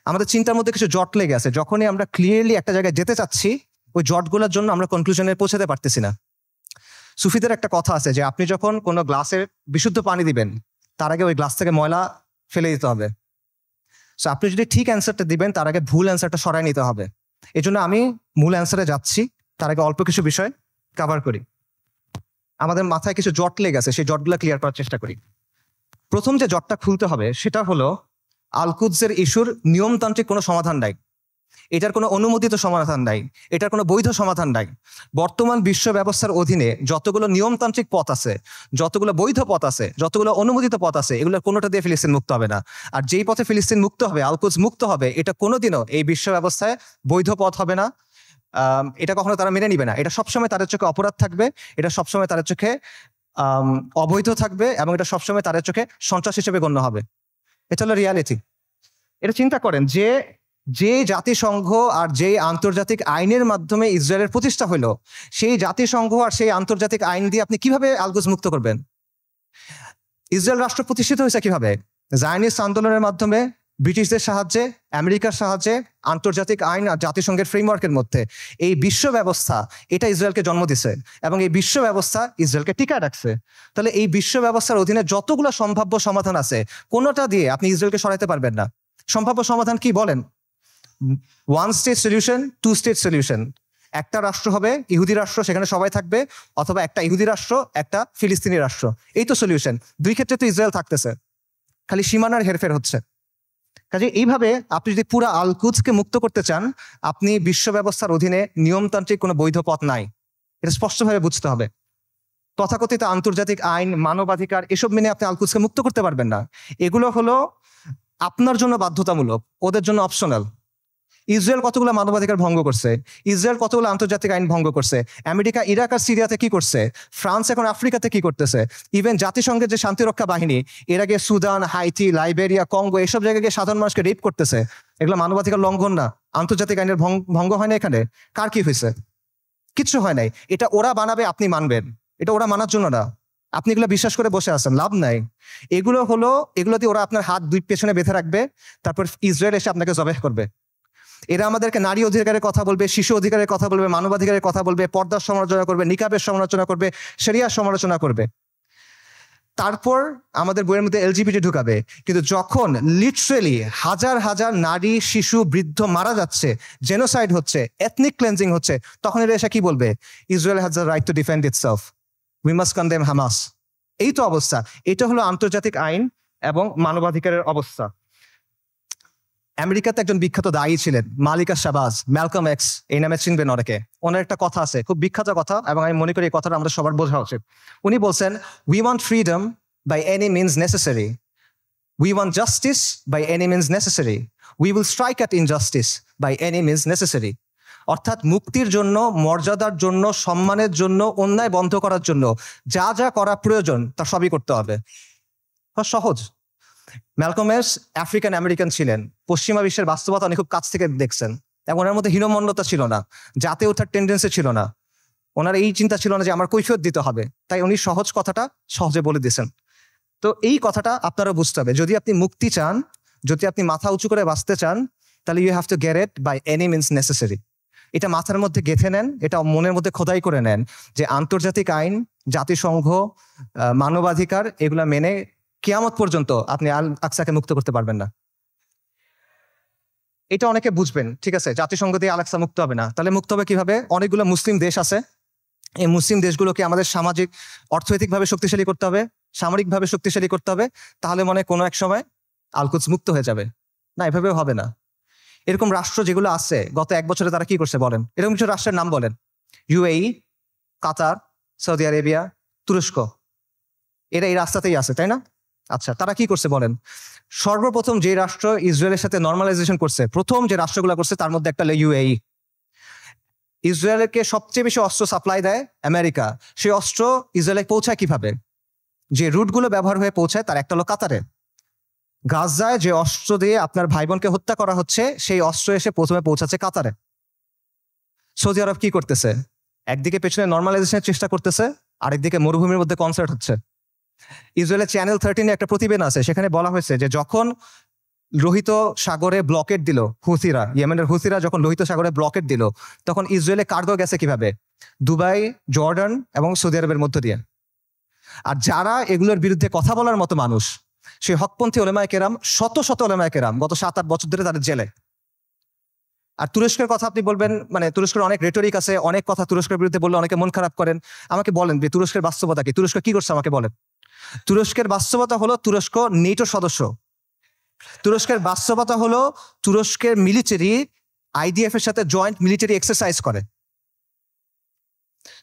আমাদের চিন্তার মধ্যে কিছু জট লেগে আছে, যখনই আমরা ক্লিয়ারলি একটা জায়গায় যেতে চাচ্ছি, ওই জটগুলোর জন্য আমরা কনক্লুশনে পৌঁছাতে পারতেছি না। সুফিদের একটা কথা আছে যে আপনি যখন কোনো গ্লাসে বিশুদ্ধ পানি দিবেন, তার আগে ওই গ্লাস থেকে ময়লা ফেলে দিতে হবে। সো আপনি যদি ঠিক অ্যান্সারটা দিবেন, তার আগে ভুল অ্যান্সারটা সরাই নিতে হবে। এই জন্য আমি মূল অ্যান্সারে যাচ্ছি, তার আগে অল্প কিছু বিষয় কভার করি। আমাদের মাথায় কিছু জট লেগে আছে, সেই জটগুলো ক্লিয়ার করার চেষ্টা করি। প্রথম যে জটটা খুলতে হবে সেটা হলো আল-কুদসের ইস্যুর নিয়মতান্ত্রিক কোনো সমাধান নাই। এটার কোনো অনুমোদিত সমাধান নাই, এটার কোনো বৈধ সমাধান নাই। বর্তমান বিশ্ব ব্যবস্থার অধীনে যতগুলো নিয়মতান্ত্রিক পথ আছে, যতগুলো বৈধ পথ আছে, যতগুলো অনুমোদিত পথ আছে, এগুলোর কোনোটা দিয়ে ফিলিস্তিন মুক্ত হবে না। আর যেই পথে ফিলিস্তিন মুক্ত হবে, আল কুদস মুক্ত হবে, এটা কোনোদিনও এই বিশ্ব ব্যবস্থায় বৈধ পথ হবে না। এটা কখনো তারা মেনে নিবে না। এটা সবসময় তাদের চোখে অপরাধ থাকবে, এটা সবসময় তাদের চোখে অবৈধ থাকবে, এবং এটা সবসময় তাদের চোখে সন্ত্রাস হিসেবে গণ্য হবে। এটা হলো রিয়ালিটি। এটা চিন্তা করেন যে যে জাতিসংঘ আর যে আন্তর্জাতিক আইনের মাধ্যমে ইসরায়েলের প্রতিষ্ঠা হলো, সেই জাতিসংঘ আর সেই আন্তর্জাতিক আইন দিয়ে আপনি কিভাবে আল কুদস মুক্ত করবেন? ইসরায়েল রাষ্ট্র প্রতিষ্ঠিত হয়েছে কিভাবে? জায়নিস্ট আন্দোলনের মাধ্যমে, ব্রিটিশদের সাহায্যে, আমেরিকার সাহায্যে, আন্তর্জাতিক আইন আর জাতিসংঘের ফ্রেমওয়ার্কের মধ্যে এই বিশ্ব ব্যবস্থা এটা ইসরায়েলকে জন্ম দিছে, এবং এই বিশ্ব ব্যবস্থা ইসরায়েলকে টিকায় রাখছে। তাহলে এই বিশ্ব ব্যবস্থার অধীনে যতগুলো সম্ভাব্য সমাধান আছে, কোনোটা দিয়ে আপনি ইসরায়েলকে সরাইতে পারবেন না। সম্ভাব্য সমাধান কি বলেন? 1 স্টেট সলিউশন, 2 স্টেট সলিউশন। একটা রাষ্ট্র হবে ইহুদি রাষ্ট্র, সেখানে সবাই থাকবে, অথবা একটা ইহুদি রাষ্ট্র, একটা ফিলিস্তিনি রাষ্ট্র। এই তো সলিউশন। দুই ক্ষেত্রে তো ইসরায়েল থাকতেছে, খালি সীমানার হেরফের হচ্ছে। কাজে এইভাবে আপনি যদি পুরো আল কুদসকে মুক্ত করতে চান, আপনি বিশ্ব ব্যবস্থার অধীনে নিয়মতান্ত্রিক কোনো বৈধ পথ নাই, এটা স্পষ্টভাবে বুঝতে হবে। তথাকথিত আন্তর্জাতিক আইন, মানবাধিকার এসব মেনে আপনি আল কুদসকে মুক্ত করতে পারবেন না। এগুলো হলো আপনার জন্য বাধ্যতামূলক, ওদের জন্য অপশনাল। ইসরায়েল কতগুলো মানবাধিকার ভঙ্গ করছে, ইসরায়েল কতগুলো আন্তর্জাতিক আইন ভঙ্গ করছে, আমেরিকা ইরাক আর সিরিয়াতে কি করছে, ফ্রান্স এখন আফ্রিকাতে কি করতেছে, ইভেন জাতিসংঘের যে শান্তিরক্ষা বাহিনী এর আগে সুদান, হাইতি, লাইবেরিয়া, কঙ্গো এসব জায়গায় গিয়ে সাধারণ মানুষকে রেপ করতেছে। এগুলো মানবাধিকার লঙ্ঘন না? আন্তর্জাতিক আইনের ভঙ্গ হয় না এখানে? কার কি হয়েছে? কিচ্ছু হয় নাই। এটা ওরা বানাবে, আপনি মানবেন? এটা ওরা মানার জন্য না। আপনি এগুলো বিশ্বাস করে বসে আছেন, লাভ নাই। এগুলোতে ওরা আপনার হাত দুই পেছনে বেঁধে রাখবে, তারপর ইসরায়েল এসে আপনাকে জবাহ করবে। এরা আমাদেরকে নারী অধিকারের কথা বলবে, শিশু অধিকারের কথা বলবে, মানবাধিকারের কথা বলবে, পর্দার সমালোচনা করবে, নিকাবের সমালোচনা করবে, শরিয়ার সমালোচনা করবে। তারপর আমাদের বইয়ের মধ্যে এলজিবিটি ঢুকাবে। কিন্তু যখন লিটারেলি হাজার হাজার নারী, শিশু, বৃদ্ধ মারা যাচ্ছে, জেনোসাইড হচ্ছে, এথনিক ক্লেন্সিং হচ্ছে, তখন এরা এসে কি বলবে? Israel has the right to defend itself, we must condemn Hamas. এই তো অবস্থা। এটা হলো আন্তর্জাতিক আইন এবং মানবাধিকারের অবস্থা। আমেরিকাতে একজন বিখ্যাত দায়ী ছিলেন, মালিকা শাহবাজ, ম্যালকম এক্স, এই নামে চিনবেন অনেকে। ওনার একটা কথা আছে, খুব বিখ্যাত কথা, এবং আমি মনে করি এই কথাটা আমাদের সবার বোঝা উচিত। উনি বলছেন, we want freedom by any means necessary, we want justice by any means necessary, we will strike at injustice by any means necessary. অর্থাৎ মুক্তির জন্য, মর্যাদার জন্য, সম্মানের জন্য, অন্যায় বন্ধ করার জন্য যা যা করা প্রয়োজন তা সবই করতে হবে। সহজ। ম্যালকম এক্স আফ্রিকান আমেরিকান ছিলেন, পশ্চিমা বিশ্বের বাস্তবতা উনি খুব কাছ থেকে দেখছেন, এবং ওনার মধ্যে হীনমন্যতা ছিল না, জাতে ওঠার টেন্ডেন্সি ছিল না, ওনার এই চিন্তা ছিল না যে আমার কৈফিয়ত দিতে হবে। তাই উনি সহজ কথাটা সহজে বলে দিয়েছেন। তো এই কথাটা আপনারা বুঝতে হবে। যদি আপনি মুক্তি চান, যদি আপনি মাথা উঁচু করে বাঁচতে চান, তাহলে you have to get it by any means necessary. এটা মাথার মধ্যে গেঁথে নেন, এটা মনের মধ্যে খোদাই করে নেন যে আন্তর্জাতিক আইন, জাতিসংঘ, মানবাধিকার এগুলা মেনে কিয়ামত পর্যন্ত আপনি আল আকসাকে মুক্ত করতে পারবেন না। এটা অনেকে বুঝবেন, ঠিক আছে, জাতিসংঘ দিয়ে আল আকসা মুক্ত হবে না। তাহলে মুক্ত হবে কিভাবে? অনেকগুলো মুসলিম দেশ আছে, এই মুসলিম দেশগুলোকে আমাদের সামাজিক, অর্থনৈতিকভাবে শক্তিশালী করতে হবে, সামরিকভাবে শক্তিশালী করতে হবে, তাহলে মনে কোনো এক সময় আল কুদস মুক্ত হয়ে যাবে। না, এভাবেও হবে না। এরকম রাষ্ট্র যেগুলো আছে, গত 1 বছরে তারা কি করছে বলেন? এরকম কিছু রাষ্ট্রের নাম বলেন। ইউএই, কাতার, সৌদি আরেবিয়া, তুরস্ক, এরা এই রাস্তাতেই আছে, তাই না? আচ্ছা, তারা কি করছে বলেন? সর্বপ্রথম যে রাষ্ট্র ইসরায়েলের সাথে নর্মালাইজেশন করছে, প্রথম যে রাষ্ট্রগুলো করছে, তার মধ্যে একটা হলো ইউএই। ইসরায়েলকে সবচেয়ে বেশি অস্ত্র সাপ্লাই দেয় আমেরিকা। সেই অস্ত্র ইসরায়েলে পৌঁছায় কিভাবে? যে রুটগুলো ব্যবহার হয়ে পৌঁছায়, তার একটা হলো কাতারে। গাজায় যে অস্ত্র দিয়ে আপনার ভাই বোনকে হত্যা করা হচ্ছে, সেই অস্ত্র এসে প্রথমে পৌঁছাচ্ছে কাতারে। সৌদি আরব কি করতেছে? একদিকে পেছনে নর্মালাইজেশনের চেষ্টা করতেছে, আরেকদিকে মরুভূমির মধ্যে কনসার্ট হচ্ছে। ইসরায়েলের চ্যানেল 13 একটা প্রতিবেদন আছে, সেখানে বলা হয়েছে যে যখন লোহিত সাগরে ব্লকেট দিল হুথিরা, ইয়েমেনের হুথিরা যখন লোহিত সাগরে ব্লকেট দিল, তখন ইসরায়েলে কার্গো গেছে কিভাবে? দুবাই, জর্ডান এবং সৌদি আরবের মধ্য দিয়ে। আর যারা এগুলোর বিরুদ্ধে কথা বলার মতো মানুষ, সেই হকপন্থী ওলেমায়ে কেরাম, শত শত ওলেমায়ে কেরাম গত 7-8 বছর ধরে তাদের জেলে। আর তুরস্কের কথা আপনি বলবেন, মানে তুরস্কের অনেক রেটরিক আছে, অনেক কথা তুরস্কের বিরুদ্ধে বললে অনেকে মন খারাপ করেন। আমাকে বলেন যে তুরস্কের বাস্তবতা কি? তুরস্ক কি করছে আমাকে বলেন। তুরস্কের বাস্তবতা হলো তুরস্ক নেটো সদস্য। তুরস্কের বাস্তবতা হলো তুরস্কের মিলিটারি IDF এর সাথে জয়েন্ট মিলিটারি এক্সারসাইজ করে।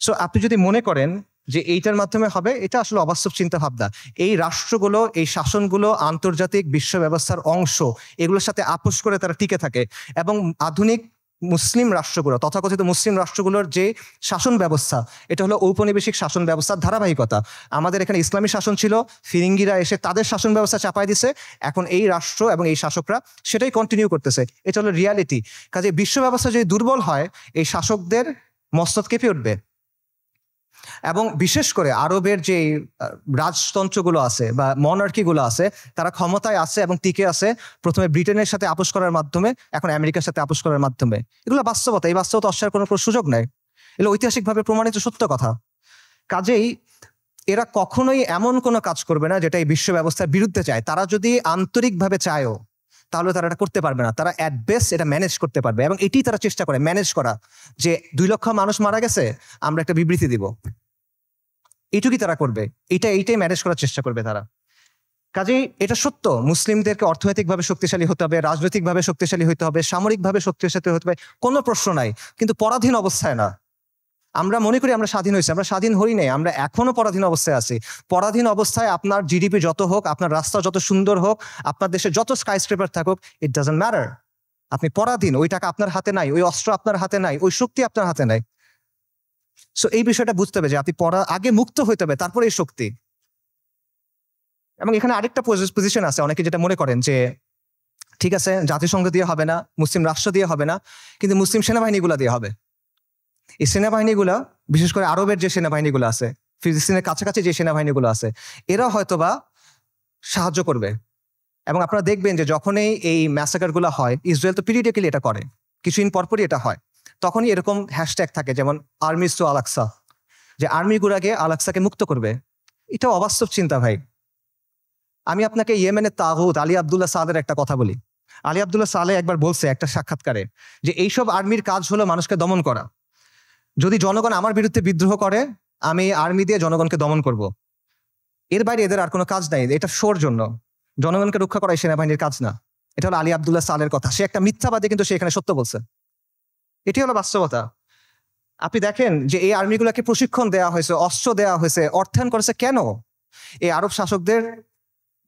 সো আপনি যদি মনে করেন যে এইটার মাধ্যমে হবে, এটা আসলে অবাস্তব চিন্তা ভাবনা। এই রাষ্ট্রগুলো, এই শাসনগুলো আন্তর্জাতিক বিশ্ব ব্যবস্থার অংশ, এগুলোর সাথে আপোষ করে তারা টিকে থাকে। এবং আধুনিক মুসলিম রাষ্ট্রগুলো, তথাকথিত মুসলিম রাষ্ট্রগুলোর যে শাসন ব্যবস্থা, এটা হলো ঔপনিবেশিক শাসন ব্যবস্থার ধারাবাহিকতা। আমাদের এখানে ইসলামী শাসন ছিল, ফিরিঙ্গিরা এসে তাদের শাসন ব্যবস্থা চাপায় দিছে, এখন এই রাষ্ট্র এবং এই শাসকরা সেটাই কন্টিনিউ করতেছে। এটা হলো রিয়ালিটি। কাজে বিশ্ব ব্যবস্থা যদি দুর্বল হয়, এই শাসকদের মস্তক কেঁপে উঠবে। এবং বিশেষ করে আরবের যে রাজতন্ত্রগুলো আছে বা মনার্কিগুলো আছে, তারা ক্ষমতায় আছে এবং টিকে আছে প্রথমে ব্রিটেনের সাথে আপোষ করার মাধ্যমে, এখন আমেরিকার সাথে আপোষ করার মাধ্যমে। এগুলো বাস্তবতা, এই বাস্তবতা অস্বীকার কোনো সুযোগ নেই, এগুলো ঐতিহাসিকভাবে প্রমাণিত সত্য কথা। কাজেই এরা কখনোই এমন কোনো কাজ করবে না যেটা এই বিশ্ব ব্যবস্থার বিরুদ্ধে চায়। তারা যদি আন্তরিকভাবে চায়ও, তাহলে তারা এটা করতে পারবে না। তারা অ্যাট বেস্ট এটা ম্যানেজ করতে পারবে, এবং এটি তারা চেষ্টা করে ম্যানেজ করা, যে 2 লক্ষ মানুষ মারা গেছে, আমরা একটা বিবৃতি দিব, এইটুকুই তারা করবে। এইটাই ম্যানেজ করার চেষ্টা করবে তারা। কাজেই এটা সত্য, মুসলিমদেরকে অর্থনৈতিকভাবে শক্তিশালী হতে হবে, রাজনৈতিকভাবে শক্তিশালী হতে হবে, সামরিকভাবে শক্তিশালী হতে হবে, কোনো প্রশ্ন নাই, কিন্তু পরাধীন অবস্থায় না। আমরা মনে করি আমরা স্বাধীন হয়েছি, আমরা স্বাধীন হই নাই, আমরা এখনো পরাধীন অবস্থায় আছি। পরাধীন অবস্থায় আপনার জিডিপি যত হোক, আপনার রাস্তা যত সুন্দর হোক, আপনার দেশে যত স্কাইস্ক্রেপার থাকুক, ইট ডাজন্ট ম্যাটার। আপনি পরাধীন, ওই টাকা আপনার হাতে নাই, ওই অস্ত্র আপনার হাতে নাই, ওই শক্তি আপনার হাতে নাই। সো এই বিষয়টা বুঝতে হবে যে আপনি আগে মুক্ত হইতে হবে, তারপরে এই শক্তি। এবং এখানে আরেকটা পজিশন আছে, অনেকে যেটা মনে করেন যে ঠিক আছে, জাতিসংঘ দিয়ে হবে না, মুসলিম রাষ্ট্র দিয়ে হবে না, কিন্তু মুসলিম সেনাবাহিনীগুলো দিয়ে হবে। এই সেনাবাহিনীগুলা, বিশেষ করে আরবের যে সেনাবাহিনীগুলো আছে, ফিলিস্তিনের কাছাকাছি যে সেনাবাহিনীগুলো আছে, এরা হয়তোবা সাহায্য করবে। এবং আপনারা দেখবেন যে যখনই এই ম্যাসাকারগুলো হয়, ইসরায়েল তো পিরিয়ডিক্যালি এটা করে, কিছুদিন পরপরই এটা হয়, তখনই এরকম হ্যাশট্যাগ থাকে, যেমন আর্মিজ টু আলাক্সা, যে আর্মিগুলাকে আলাক্সাকে মুক্ত করবে। এটা অবাস্তব চিন্তা ভাই। আমি আপনাকে ইয়েমেনের তাগুত আলী আবদুল্লাহ সালের একটা কথা বলি। আলী আবদুল্লাহ সালে একবার বলছে একটা সাক্ষাৎকারে যে এইসব আর্মির কাজ হলো মানুষকে দমন করা। যদি জনগণ আমার বিরুদ্ধে বিদ্রোহ করে, আমি আর্মি দিয়ে জনগণকে দমন করব। এর বাইরে এদের আর কোনো কাজ নাই, এটা শোর জন্য। জনগণকে রক্ষা করা সেনাবাহিনীর কাজ না। এটা হলো আলী আবদুল্লাহ সালের কথা। সে একটা মিথ্যাবাদী, কিন্তু সে এখানে সত্য বলছে। এটি হলো বাস্তবতা। আপনি দেখেন যে এই আর্মিগুলোকে প্রশিক্ষণ দেওয়া হয়েছে, অস্ত্র দেওয়া হয়েছে, অর্থায়ন করেছে কেন? এই আরব শাসকদের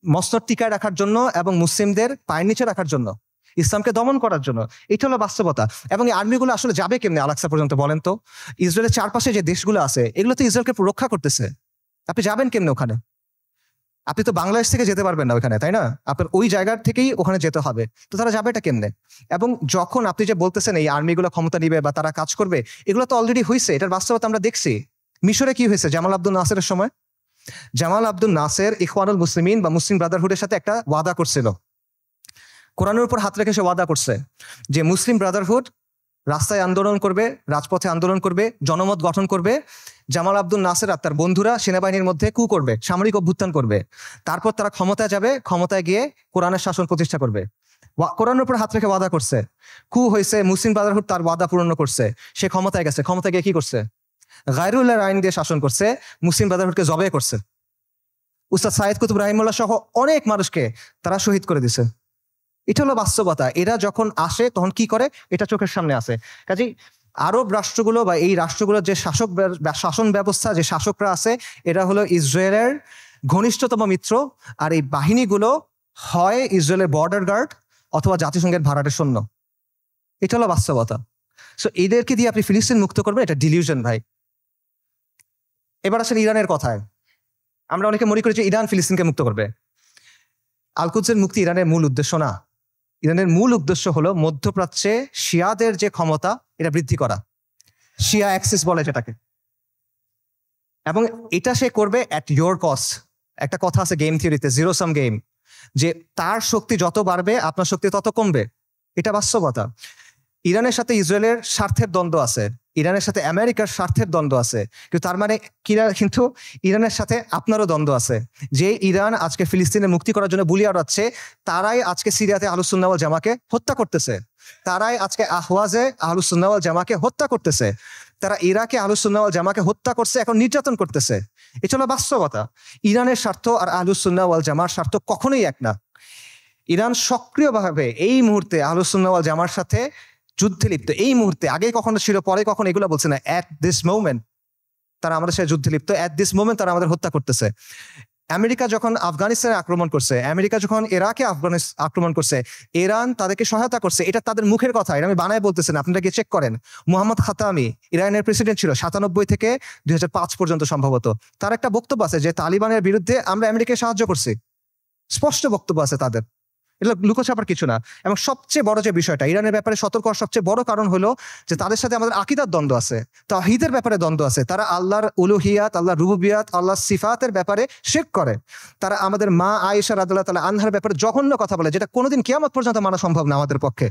মস্তক টিকায় রাখার জন্য এবং মুসলিমদের পায়ের নিচে রাখার জন্য, ইসলামকে দমন করার জন্য। এটা হলো বাস্তবতা। এবং এই আর্মিগুলো আসলে যাবে কেমনে আলাক্সা পর্যন্ত বলেন তো? ইসরায়েলের চারপাশে যে দেশগুলো আছে, এগুলো তো ইসরায়েলকে রক্ষা করতেছে। আপনি যাবেন কেমনে ওখানে? আপনি তো বাংলাদেশ থেকে যেতে পারবেন না ওখানে, তাই না? আপনার ওই জায়গার থেকেই ওখানে যেতে হবে। তো তারা যাবে এটা কেমনে? এবং যখন আপনি যে বলতেছেন এই আর্মিগুলো ক্ষমতা নিবে বা তারা কাজ করবে, এগুলো তো অলরেডি হয়েছে, এটার বাস্তবতা আমরা দেখছি। মিশরে কি হয়েছে জামাল আব্দুল নাসেরের সময়? জামাল আব্দুল নাসের ইখওয়ানুল মুসলিমিন বা মুসলিম ব্রাদারহুডের সাথে একটা ওয়াদা করছিল, কোরআনের উপর হাত রেখে সে ওয়াদা করছে যে মুসলিম ব্রাদারহুড রাস্তায় আন্দোলন করবে, রাজপথে আন্দোলন করবে, জনমত গঠন করবে। জামাল আব্দুল নাসের আর তার বন্ধুরা সেনাবাহিনীর মধ্যে কু করবে, সামরিক অভ্যুত্থান করবে। তারপর তারা ক্ষমতায় যাবে, ক্ষমতায় গিয়ে কোরআনের শাসন প্রতিষ্ঠা করবে। কোরআনের উপর হাত রেখে ওয়াদা করছে, কু হয়েছে, মুসলিম ব্রাদারহুড তার ওয়াদা পূরণ করছে, সে ক্ষমতায় গেছে, ক্ষমতায় গিয়ে কি করছে? গায়রুল্লাহর আইন দিয়ে শাসন করছে, মুসলিম ব্রাদারহুডকে জবে করছে। উস্তাদ সাইদ কুতুব রাহিমুল্লাহ সহ অনেক মানুষকে তারা শহীদ করে দিছে। এটা হলো বাস্তবতা। এরা যখন আসে তখন কি করে, এটা চোখের সামনে আসে। কাজেই আরব রাষ্ট্রগুলো বা এই রাষ্ট্রগুলোর যে শাসন ব্যবস্থা, যে শাসকরা আছে, এরা হলো ইসরায়েলের ঘনিষ্ঠতম মিত্র। আর এই বাহিনীগুলো হয় ইসরায়েলের বর্ডার গার্ড অথবা জাতিসংঘের ভাড়াটে সৈন্য। এটা হলো বাস্তবতা। সো এদেরকে দিয়ে আপনি ফিলিস্তিন মুক্ত করবেন, এটা ডিলিউশন ভাই। এবার আসেন ইরানের কথায়। আমরা অনেকে মনে করি যে ইরান ফিলিস্তিনকে মুক্ত করবে। আল-কুদসের মুক্তি ইরানের মূল উদ্দেশ্য না। ইরানের মূল উদ্দেশ্য হলো মধ্যপ্রাচ্যে শিয়াদের যে ক্ষমতা, এটা বৃদ্ধি করা, শিয়া অ্যাক্সিস বলে যেটাকে। এবং এটা সে করবে অ্যাট ইয়োর কস্ট। একটা কথা আছে গেম থিওরিতে, জিরো সাম গেম, যে তার শক্তি যত বাড়বে আপনার শক্তি তত কমবে। এটা বাস্তবতা। ইরানের সাথে ইসরায়েলের স্বার্থের দ্বন্দ্ব আছে, ইরানের সাথে আমেরিকার স্বার্থের দ্বন্দ্ব আছে, কিন্তু তার মানে কিন্তু ইরানের সাথে আপনারও দ্বন্দ্ব আছে। যে ইরান আজকে ফিলিস্তিনের মুক্তি করার জন্য বুলি আওড়াচ্ছে, তারাই আজকে সিরিয়াতে আহলুস সুন্নাহ ওয়াল জামাকে হত্যা করতেছে, তারাই আজকে আহওয়াজে আহলুস সুন্নাহ ওয়াল জামাকে হত্যা করতেছে, তারা ইরাকে আহলুস সুন্নাহ ওয়াল জামাকে হত্যা করছে, এখন নির্যাতন করতেছে। এটা হলো বাস্তবতা। ইরানের স্বার্থ আর আহলুস সুন্নাহ ওয়াল জামার স্বার্থ কখনোই এক না। ইরান সক্রিয়ভাবে এই মুহূর্তে আহলুস সুন্নাহ ওয়াল জামার সাথে যুদ্ধে লিপ্ত এই মুহূর্তে, আগে কখনো ছিল পরে কখনো এগুলো বলছে না, অ্যাট দিস মোমেন্ট তারা আমাদের সাথে যুদ্ধে লিপ্ত, অ্যাট দিস মোমেন্ট তারা আমাদের হত্যা করতেছে। আমেরিকা যখন আফগানিস্তানে আক্রমণ করছে, আমেরিকা যখন ইরাকে আক্রমণ করছে, ইরান তাদেরকে সহায়তা করছে, এটা তাদের মুখের কথা, এটা আমি বানায় বলতেছেন, আপনারা গিয়ে চেক করেন। মোহাম্মদ খাতামি ইরানের প্রেসিডেন্ট ছিল 97 থেকে 2005 পর্যন্ত সম্ভবত। তার একটা বক্তব্য আছে যে তালিবানের বিরুদ্ধে আমরা আমেরিকাকে সাহায্য করছি, স্পষ্ট বক্তব্য আছে তাদের, এটা লুকোছাপার কিছু না। এবং সবচেয়ে বড় যে বিষয়টা ইরানের ব্যাপারে সতর্ক হওয়ার সবচেয়ে বড় কারণ হলো যে তাদের সাথে আমাদের আকীদার দ্বন্দ্ব আছে, তাওহীদের ব্যাপারে দ্বন্দ্ব আছে। তারা আল্লাহর উলুহিয়াত, আল্লাহর রুবুবিয়াত, আল্লাহর সিফাতের ব্যাপারে শিরক করে। তারা আমাদের মা আয়েশা রাদিয়াল্লাহু তাআলা আনহার ব্যাপারে জঘন্য কথা বলে, যেটা কোনোদিন কিয়ামত পর্যন্ত মানা সম্ভব না আমাদের পক্ষে।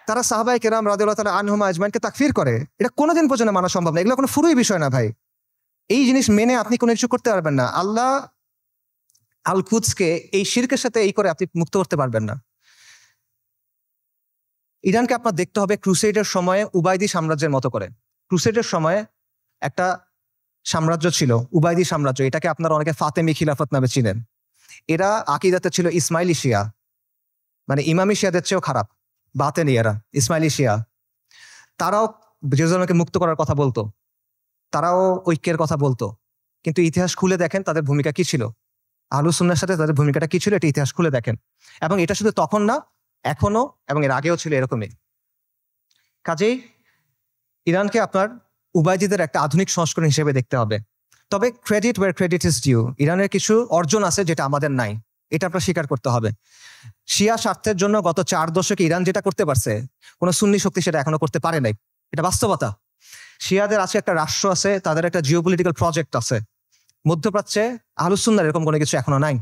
তারা সাহাবায়ে কেরাম রাদিয়াল্লাহু তাআলা আনহুম আজমাইনকে তাকফির করে, এটা কোনোদিন পর্যন্ত মানা সম্ভব না। এগুলো কোনো ফুরুই বিষয় না ভাই, এই জিনিস মেনে আপনি কোনো কিছু করতে পারবেন না। আল্লাহ আল কুদসকে এই শিরকের সাথে এই করে আপনি মুক্ত করতে পারবেন না। ইরানকে আপনার দেখতে হবে ক্রুসেডের সময়ে উবাইদি সাম্রাজ্যের মতো করে। ক্রুসেডের সময়ে একটা সাম্রাজ্য ছিল উবাইদি সাম্রাজ্য, এটাকে আপনারা অনেকে ফাতেমি খিলাফত নামে চিনেন। এরা আকীদাতে ছিল ইসমাইলি শিয়া, মানে ইমামি শিয়াদের চেয়েও খারাপ, বাতেনি এরা ইসমাইলি শিয়া। তারাও জেরুজালেমকে মুক্ত করার কথা বলতো, তারাও ঐক্যের কথা বলতো, কিন্তু ইতিহাস খুলে দেখেন তাদের ভূমিকা কি ছিল, আহলুস সুন্নাহর সাথে তাদের ভূমিকাটা কি ছিল, এটা ইতিহাস খুলে দেখেন। এবং এটা শুধু তখন না, এখনো এবং এর আগেও ছিল এরকমই। কাজেই ইরানকে আপনার উবাইদিদের একটা আধুনিক সংস্করণ হিসেবে দেখতে হবে। তবে credit where credit is due, ইরানের কিছু অর্জন আছে যেটা আমাদের নাই, এটা আপনার স্বীকার করতে হবে। শিয়া স্বার্থের জন্য গত 4 দশকে ইরান যেটা করতে পারছে, কোনো সুন্নি শক্তি সেটা এখনো করতে পারে নাই, এটা বাস্তবতা। শিয়াদের আছে একটা রাষ্ট্র আছে, তাদের একটা জিওপলিটিক্যাল প্রজেক্ট আছে। মধ্যপ্রাচ্যে আহলুস সুন্নাহর এরকম কোনো কিছু এখনো নাই।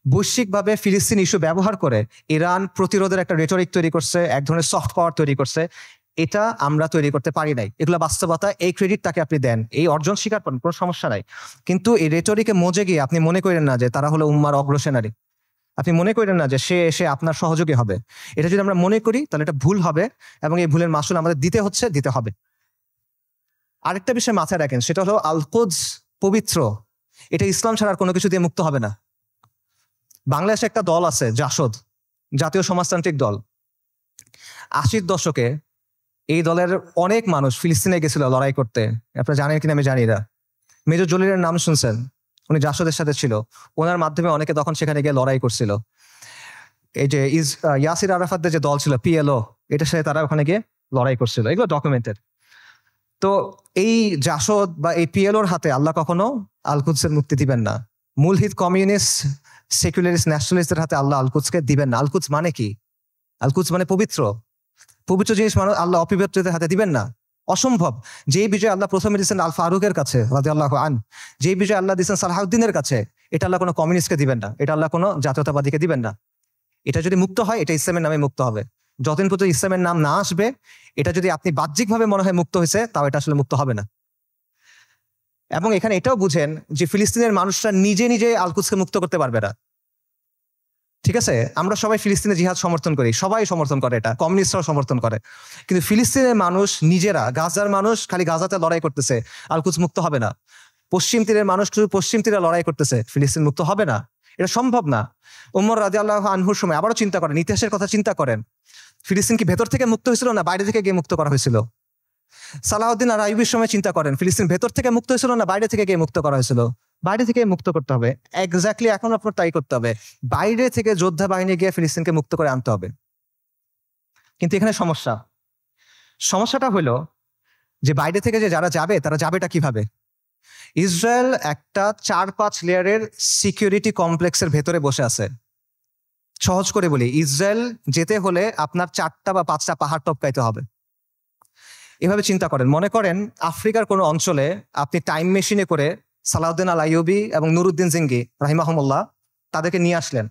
বৈশ্বিকভাবে ফিলিস্তিন ইস্যু ব্যবহার করে ইরান প্রতিরোধের একটা রেটরিক তৈরি করছে, এক ধরনের সফট পাওয়ার তৈরি করছে, এটা আমরা তৈরি করতে পারি নাই। এগুলো বাস্তবতা, এই ক্রেডিট তাকে আপনি দেন, এই অর্জন স্বীকার করেন, কোনো সমস্যা নাই। কিন্তু এই রেটরিকে মজে গিয়ে আপনি মনে করেন না যে তারা হলো উম্মার অগ্রসেনারী, আপনি মনে করেন না যে সে এসে আপনার সহযোগী হবে। এটা যদি আমরা মনে করি তাহলে এটা ভুল হবে, এবং এই ভুলের মাসুল আমাদের দিতে হবে। আরেকটা বিষয় মাথায় রাখেন, সেটা হলো আল কুদস পবিত্র, এটা ইসলাম ছাড়া আর কোনো কিছু দিয়ে মুক্ত হবে না। বাংলাদেশে একটা দল আছে জাসদ, জাতীয় সমাজতান্ত্রিক দল। 80-র দশকে এই দলের অনেক মানুষ ফিলিস্তিনে গেছিল লড়াই করতে, আপনারা জানেন কিনা আমি জানি না। মেজর জলিলের নাম শুনছেন, উনি জাসদের সাথে ছিল, ওনার মাধ্যমে অনেকে তখন সেখানে গিয়ে লড়াই করছিল। এই যে ইয়াসির আরাফাতদের যে দল ছিল পিএলও, এটার সাথে তারা ওখানে গিয়ে লড়াই করছিল, এগুলো ডকুমেন্টেড। তো এই জাসদ বা এই পিএলওর হাতে আল্লাহ কখনো আল কুদসের মুক্তি দিবেন না। মূলহিত কমিউনিস্ট সেকুলারিস্ট ন্যাশনালিস্টদের হাতে আল্লাহ আল কুদসকে দিবেন না। আল কুদস মানে কি? আল কুদস মানে পবিত্র, পবিত্র জিনিস মানে আল্লাহ অপবিত্রদের হাতে দিবেন না, অসম্ভব। যেই বিজয় আল্লাহ প্রথমে দিচ্ছেন আল ফারুকের কাছে রাদিয়াল্লাহু আন, যেই বিজয় আল্লাহ দিচ্ছেন সালাহউদ্দিনের কাছে, এটা আল্লাহ কোনো কমিউনিস্টকে দিবেন না, এটা আল্লাহ কোনো জাতীয়তাবাদীকে দিবেন না। এটা যদি মুক্ত হয় এটা ইসলামের নামে মুক্ত হবে। যতদিন পর্যন্ত ইসলামের নাম না আসবে, এটা যদি আপনি বাহ্যিকভাবে মনে হয় মুক্ত হয়েছে, তাও এটা আসলে মুক্ত হবে না। এবং এখানে এটাও বুঝেন যে ফিলিস্তিনের মানুষরা নিজে নিজে আল কুদসকে মুক্ত করতে পারবে না। ঠিক আছে, আমরা সবাই ফিলিস্তিনের জিহাদ সমর্থন করি, সবাই সমর্থন করে, এটা কমিউনিস্টরাও সমর্থন করে, কিন্তু ফিলিস্তিনের মানুষ নিজেরা, গাজার মানুষ খালি গাজাতে লড়াই করতেছে, আল কুদস মুক্ত হবে না। পশ্চিম তীরের মানুষ শুধু পশ্চিম তীরে লড়াই করতেছে, ফিলিস্তিন মুক্ত হবে না, এটা সম্ভব না। উমর রাদিয়াল্লাহু আনহুর সময় আবারও চিন্তা করেন, ইতিহাসের কথা চিন্তা করেন, ফিলিস্তিন কি ভেতর থেকে মুক্ত হয়েছিল না বাইরে থেকে গিয়ে মুক্ত করা হয়েছিল? সালাহউদ্দিন আর আইয়ুবের সময় চিন্তা করেন, ফিলিস্তিন ভেতর থেকে মুক্ত হয়েছিল না বাইরে থেকে গিয়ে মুক্ত করা হয়েছিল? বাইরে থেকে মুক্ত করতে হবে। এক্স্যাক্টলি এখন আপনার তাই করতে হবে, বাইরে থেকে যোদ্ধা বাহিনী গিয়ে ফিলিস্তিনকে মুক্ত করে আনতে হবে। কিন্তু এখানে সমস্যাটা হলো যে বাইরে থেকে যে যারা যাবে, তারা যাবেটা কিভাবে? ইসরায়েল একটা 4-5 লেয়ারের সিকিউরিটি কমপ্লেক্সের ভেতরে বসে আছে। সহজ করে বলি, ইসরায়েল যেতে হলে আপনার 4টা বা 5টা পাহাড় টপকাইতে হবে। এভাবে চিন্তা করেন, মনে করেন আফ্রিকার কোনো অঞ্চলে আপনি টাইম মেশিনে করে সালাউদ্দিন আল আইয়ুবী এবং নুরুদ্দিন জিঙ্গি রাহিমাহুমুল্লাহ তাদেরকে নিয়ে আসলেন,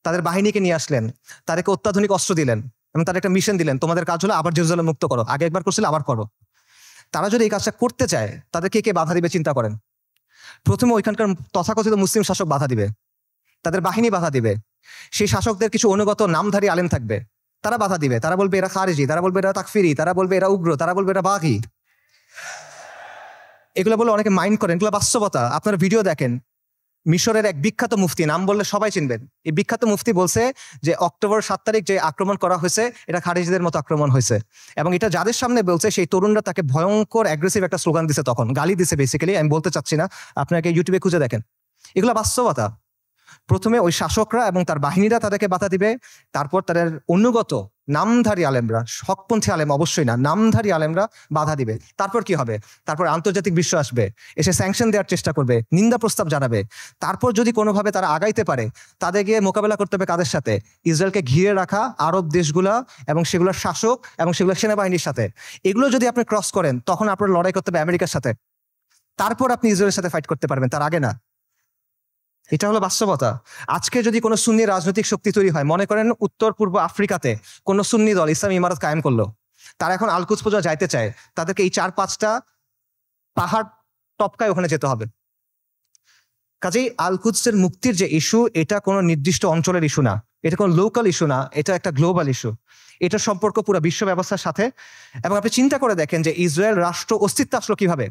তাদের বাহিনীকে নিয়ে আসলেন, তাদেরকে অত্যাধুনিক অস্ত্র দিলেন এবং তাদের একটা মিশন দিলেন, তোমাদের কাজ হলো আবার জেরুজালেম মুক্ত করো, আগে একবার করছিলে আবার করো। তারা যদি এই কাজটা করতে চায়, তাদেরকে কে বাধা দিবে চিন্তা করেন। প্রথমে ওইখানকার তথাকথিত মুসলিম শাসক বাধা দিবে, তাদের বাহিনী বাধা দিবে, সেই শাসকদের কিছু অনুগত নামধারী আলেম থাকবে, তারা বাধা দিবে, তারা বলবে এরা খারিজি, তারা বলবে এরা তাকফিরি, তারা বলবে এরা উগ্র, তারা বলবে এরা বাঘি। এগুলো বলে অনেকে মাইন্ড করেন, এগুলো বাস্তবতা, আপনারা ভিডিও দেখেন। মিশরের এক বিখ্যাত মুফতি, নাম বললে সবাই চিনবেন, এই বিখ্যাত মুফতি বলছে যে অক্টোবর 7 তারিখ যে আক্রমণ করা হয়েছে এটা খারিজিদের মতো আক্রমণ হয়েছে, এবং এটা যাদের সামনে বলছে সেই তরুণরা তাকে ভয়ঙ্কর অ্যাগ্রেসিভ একটা স্লোগান দিছে, তখন গালি দিছে বেসিক্যালি, আমি বলতে চাচ্ছি না, আপনাকে ইউটিউবে খুঁজে দেখেন, এগুলো বাস্তবতা। প্রথমে ওই শাসকরা এবং তার বাহিনীরা তাদেরকে বাধা দিবে, তারপর তাদের অনুগত নামধারী আলেমরা, হকপন্থী আলেম অবশ্যই না, নামধারী আলেমরা বাধা দিবে। তারপর কি হবে? তারপর আন্তর্জাতিক বিশ্ব আসবে, এসে স্যাংশন দেওয়ার চেষ্টা করবে, নিন্দা প্রস্তাব জানাবে। তারপর যদি কোনোভাবে তারা আগাইতে পারে, তাদেরকে মোকাবেলা করতে হবে কাদের সাথে? ইসরায়েলকে ঘিরে রাখা আরব দেশগুলা এবং সেগুলোর শাসক এবং সেগুলোর সেনাবাহিনীর সাথে। এগুলো যদি আপনি ক্রস করেন, তখন আপনার লড়াই করতে হবে আমেরিকার সাথে, তারপর আপনি ইসরায়েলের সাথে ফাইট করতে পারবেন, তার আগে না। এটা হলো বাস্তবতা। আজকে যদি কোনো সুন্নি রাজনৈতিক শক্তি তৈরি হয়, মনে করেন উত্তর পূর্ব আফ্রিকাতে কোনো সুন্নি দল ইসলামী ইমারত কায়েম করলো, তারা এখন আল কুদস পর্যন্ত যাইতে চায়, তাদেরকে এই 4-5টা পাহাড় টপকায় ওখানে যেতে হবে। কাজেই আল কুদসের মুক্তির যে ইস্যু, এটা কোনো নির্দিষ্ট অঞ্চলের ইস্যু না, এটা কোনো লোকাল ইস্যু না, এটা একটা গ্লোবাল ইস্যু। এটা সম্পর্ক পুরো বিশ্ব ব্যবস্থার সাথে। এবং আপনি চিন্তা করে দেখেন যে ইসরায়েল রাষ্ট্র অস্তিত্ব আসলো কিভাবে।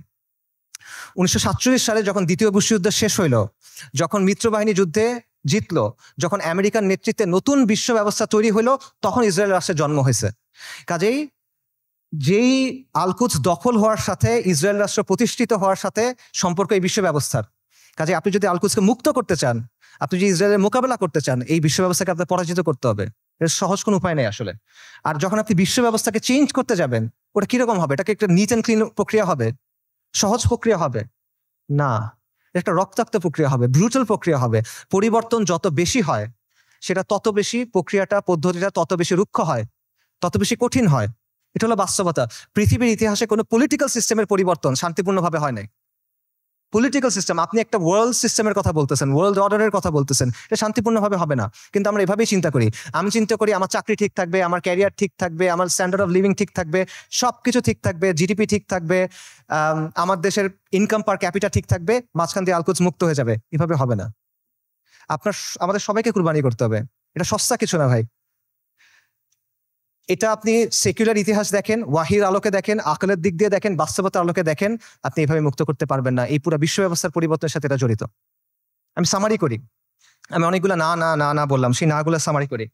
1947 সালে যখন দ্বিতীয় বিশ্বযুদ্ধ শেষ হইল, যখন মিত্রবাহিনী যুদ্ধে জিতলো, যখন আমেরিকার নেতৃত্বে নতুন বিশ্ব ব্যবস্থা তৈরি হইলো, তখন ইসরায়েল রাষ্ট্রের জন্ম হয়েছে। কাজেই যেই আল কুদস দখল হওয়ার সাথে ইসরায়েল রাষ্ট্র প্রতিষ্ঠিত হওয়ার সাথে সম্পর্ক এই বিশ্ব ব্যবস্থার। কাজে আপনি যদি আল কুদসকে মুক্ত করতে চান, আপনি যদি ইসরায়েলের মোকাবেলা করতে চান, এই বিশ্ব ব্যবস্থাকে আপনার পরাজিত করতে হবে। এর সহজ কোনো উপায় নেই আসলে। আর যখন আপনি বিশ্ব ব্যবস্থাকে চেঞ্জ করতে যাবেন, ওটা কিরকম হবে? এটাকে একটা নিট অ্যান্ড ক্লিন প্রক্রিয়া হবে? সহজ প্রক্রিয়া হবে না, একটা রক্তাক্ত প্রক্রিয়া হবে, ব্রুটাল প্রক্রিয়া হবে। পরিবর্তন যত বেশি হয়, সেটা তত বেশি প্রক্রিয়াটা, পদ্ধতিটা তত বেশি রুক্ষ হয়, তত বেশি কঠিন হয়। এটা হলো বাস্তবতা। পৃথিবীর ইতিহাসে কোনো পলিটিক্যাল সিস্টেমের পরিবর্তন শান্তিপূর্ণভাবে হয় নাই। পলিটিক্যাল সিস্টেম, আপনি একটা ওয়ার্ল্ড সিস্টেমের কথা বলতেছেন, ওয়ার্ল্ড অর্ডারের কথা বলতেছেন, এটা শান্তিপূর্ণভাবে হবে না। কিন্তু আমরা এভাবেই চিন্তা করি। আমি চিন্তা করি আমার চাকরি ঠিক থাকবে, আমার ক্যারিয়ার ঠিক থাকবে, আমার স্ট্যান্ডার্ড অফ লিভিং ঠিক থাকবে, সবকিছু ঠিক থাকবে, জিডিপি ঠিক থাকবে, আমার দেশের ইনকাম পার ক্যাপিটা ঠিক থাকবে, মাঝখান দিয়ে আল কুদস মুক্ত হয়ে যাবে। এভাবে হবে না। আমাদের সবাইকে কুরবানি করতে হবে। এটা সস্তা কিছু না ভাই। এটা আপনি সেকুলার ইতিহাস দেখেন, ওয়াহির আলোকে দেখেন, আকলের দিক দিয়ে দেখেন, বাস্তবতার আলোকে দেখেন, আপনি এভাবে মুক্ত করতে পারবেন না। এই পুরো বিশ্ব ব্যবস্থার পরিবর্তনের সাথে এটা জড়িত। আমি সামারি করি, আমি অনেকগুলো না না না না বললাম, সেই নাগুলো সামারি করি।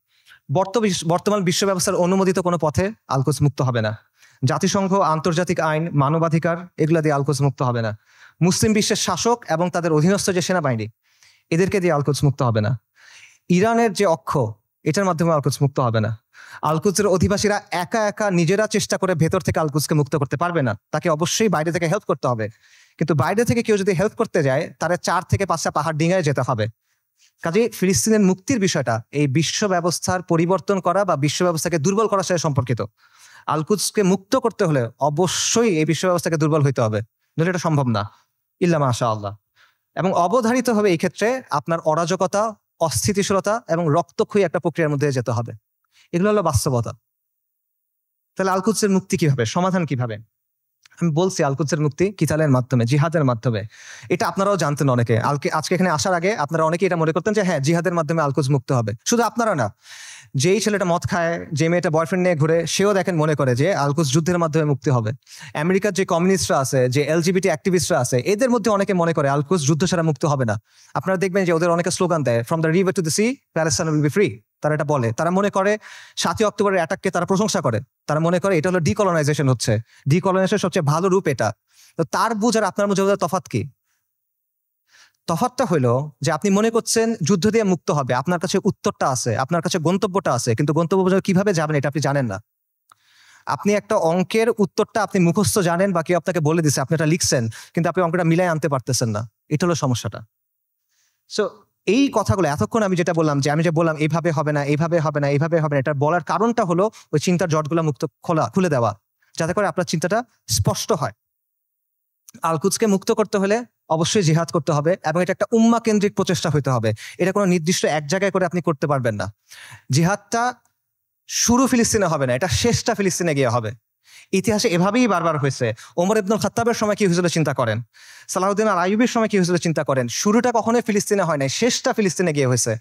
বর্তমান বিশ্ব ব্যবস্থার অনুমোদিত কোনো পথে আল কুদস মুক্ত হবে না। জাতিসংঘ, আন্তর্জাতিক আইন, মানবাধিকার, এগুলা দিয়ে আল কুদস মুক্ত হবে না। মুসলিম বিশ্বের শাসক এবং তাদের অধীনস্থ যে সেনাবাহিনী, এদেরকে দিয়ে আল কুদস মুক্ত হবে না। ইরানের যে অক্ষ, এটার মাধ্যমে আল কুদস মুক্ত হবে না। আল কুদসের অধিবাসীরা একা একা নিজেরা চেষ্টা করে ভেতর থেকে আল কুদসকে মুক্ত করতে পারবে না। তাকে অবশ্যই বাইরে থেকে হেল্প করতে হবে। কিন্তু বাইরে থেকে কেউ যদি হেল্প করতে যায়, তারা 4 থেকে 5টা পাহাড় ডিঙায় যেতে হবে। কাজে ফিলিস্তিনের মুক্তির বিষয়টা এই বিশ্ব ব্যবস্থার পরিবর্তন করা বা বিশ্ব ব্যবস্থাকে দুর্বল করার সাথে সম্পর্কিত। আল কুদসকে মুক্ত করতে হলে অবশ্যই এই বিশ্ব ব্যবস্থাকে দুর্বল হইতে হবে, নইলে এটা সম্ভব না। ইল্লা মাশা আল্লাহ। এবং অবধারিত হবে এই ক্ষেত্রে আপনার অরাজকতা, অস্থিতিশীলতা এবং রক্তক্ষয়ী একটা প্রক্রিয়ার মধ্যে যেতে হবে। এগুলো হলো বাস্তবতা। তাহলে আল কুদসের মুক্তি কিভাবে, সমাধান কিভাবে? আমি বলছি আল কুদসের মুক্তি কিতালের মাধ্যমে, জিহাদের মাধ্যমে। এটা আপনারাও জানতেন অনেকে। আজকে এখানে আসার আগে আপনারা অনেকে এটা মনে করতেন যে হ্যাঁ, জিহাদের মাধ্যমে আল কুদস মুক্ত হবে। শুধু আপনারা না, যেই ছেলেটা মদ খায়, যে মেয়েটা বয়ফ্রেন্ড নিয়ে ঘুরে, সেও দেখেন মনে করে যে আল কুদস যুদ্ধের মাধ্যমে মুক্তি হবে। আমেরিকার যে কমিউনিস্টরা আছে, যে এলজিবিটি অ্যাক্টিভিস্টরা আছে, এদের মধ্যে অনেকে মনে করে আল কুদস যুদ্ধ ছাড়া মুক্ত হবে না। আপনারা দেখবেন যে ওদের অনেকে স্লোগান দেয়, from the river to the sea Palestine will be free. তারা এটা বলে, তারা মনে করে 7ই অক্টোবরের অ্যাটাককে তারা প্রশংসা করে, তারা মনে করে এটা হলো ডিকলোনাইজেশন হচ্ছে, ডিকলোনাইজেশন সবচেয়ে ভালো রূপ এটা। তো তার বুঝ আর আপনার বুঝে তফাৎ কি? তফাৎটা হইলো যে আপনি মনে করছেন যুদ্ধ দিয়ে মুক্ত হবে, আপনার কাছে উত্তরটা আছে, আপনার কাছে গন্তব্যটা আছে, কিন্তু গন্তব্য পর্যন্ত কিভাবে যাবেন এটা আপনি জানেন না। আপনি একটা অঙ্কের উত্তরটা আপনি মুখস্থ জানেন বা কেউ আপনাকে বলে দিছে, আপনি এটা লিখছেন, কিন্তু আপনি অঙ্কটা মিলাই আনতে পারতেছেন না। এটা হলো সমস্যাটা। সো এই কথাগুলো এতক্ষণ আমি যেটা বললাম, যে আমি যে বললাম এইভাবে হবে না, এইভাবে হবে না, এইভাবে হবে না, এটা বলার কারণটা হলো ওই চিন্তার জটগুলো খুলে দেওয়া, যাতে করে আপনার চিন্তাটা স্পষ্ট হয়। আল কুদসকে মুক্ত করতে হলে অবশ্যই জিহাদ করতে হবে, এবং এটা একটা উম্মা কেন্দ্রিক প্রচেষ্টা হইতে হবে। এটা কোনো নির্দিষ্ট এক জায়গায় করে আপনি করতে পারবেন না। জিহাদটা শুরু ফিলিস্তিনে হবে না, এটা শেষটা ফিলিস্তিনে গিয়ে হবে। ইতিহাসে এভাবেই বারবার হয়েছে। ওমর ইবনুল খাত্তাবের সময় কি হয়েছিল চিন্তা করেন, সালাউদ্দিন আল আইয়ুবের সময় কি হয়েছিল চিন্তা করেন। শুরুটা কখনোই ফিলিস্তিনে হয় নাই, শেষটা ফিলিস্তিনে গিয়ে হয়েছে।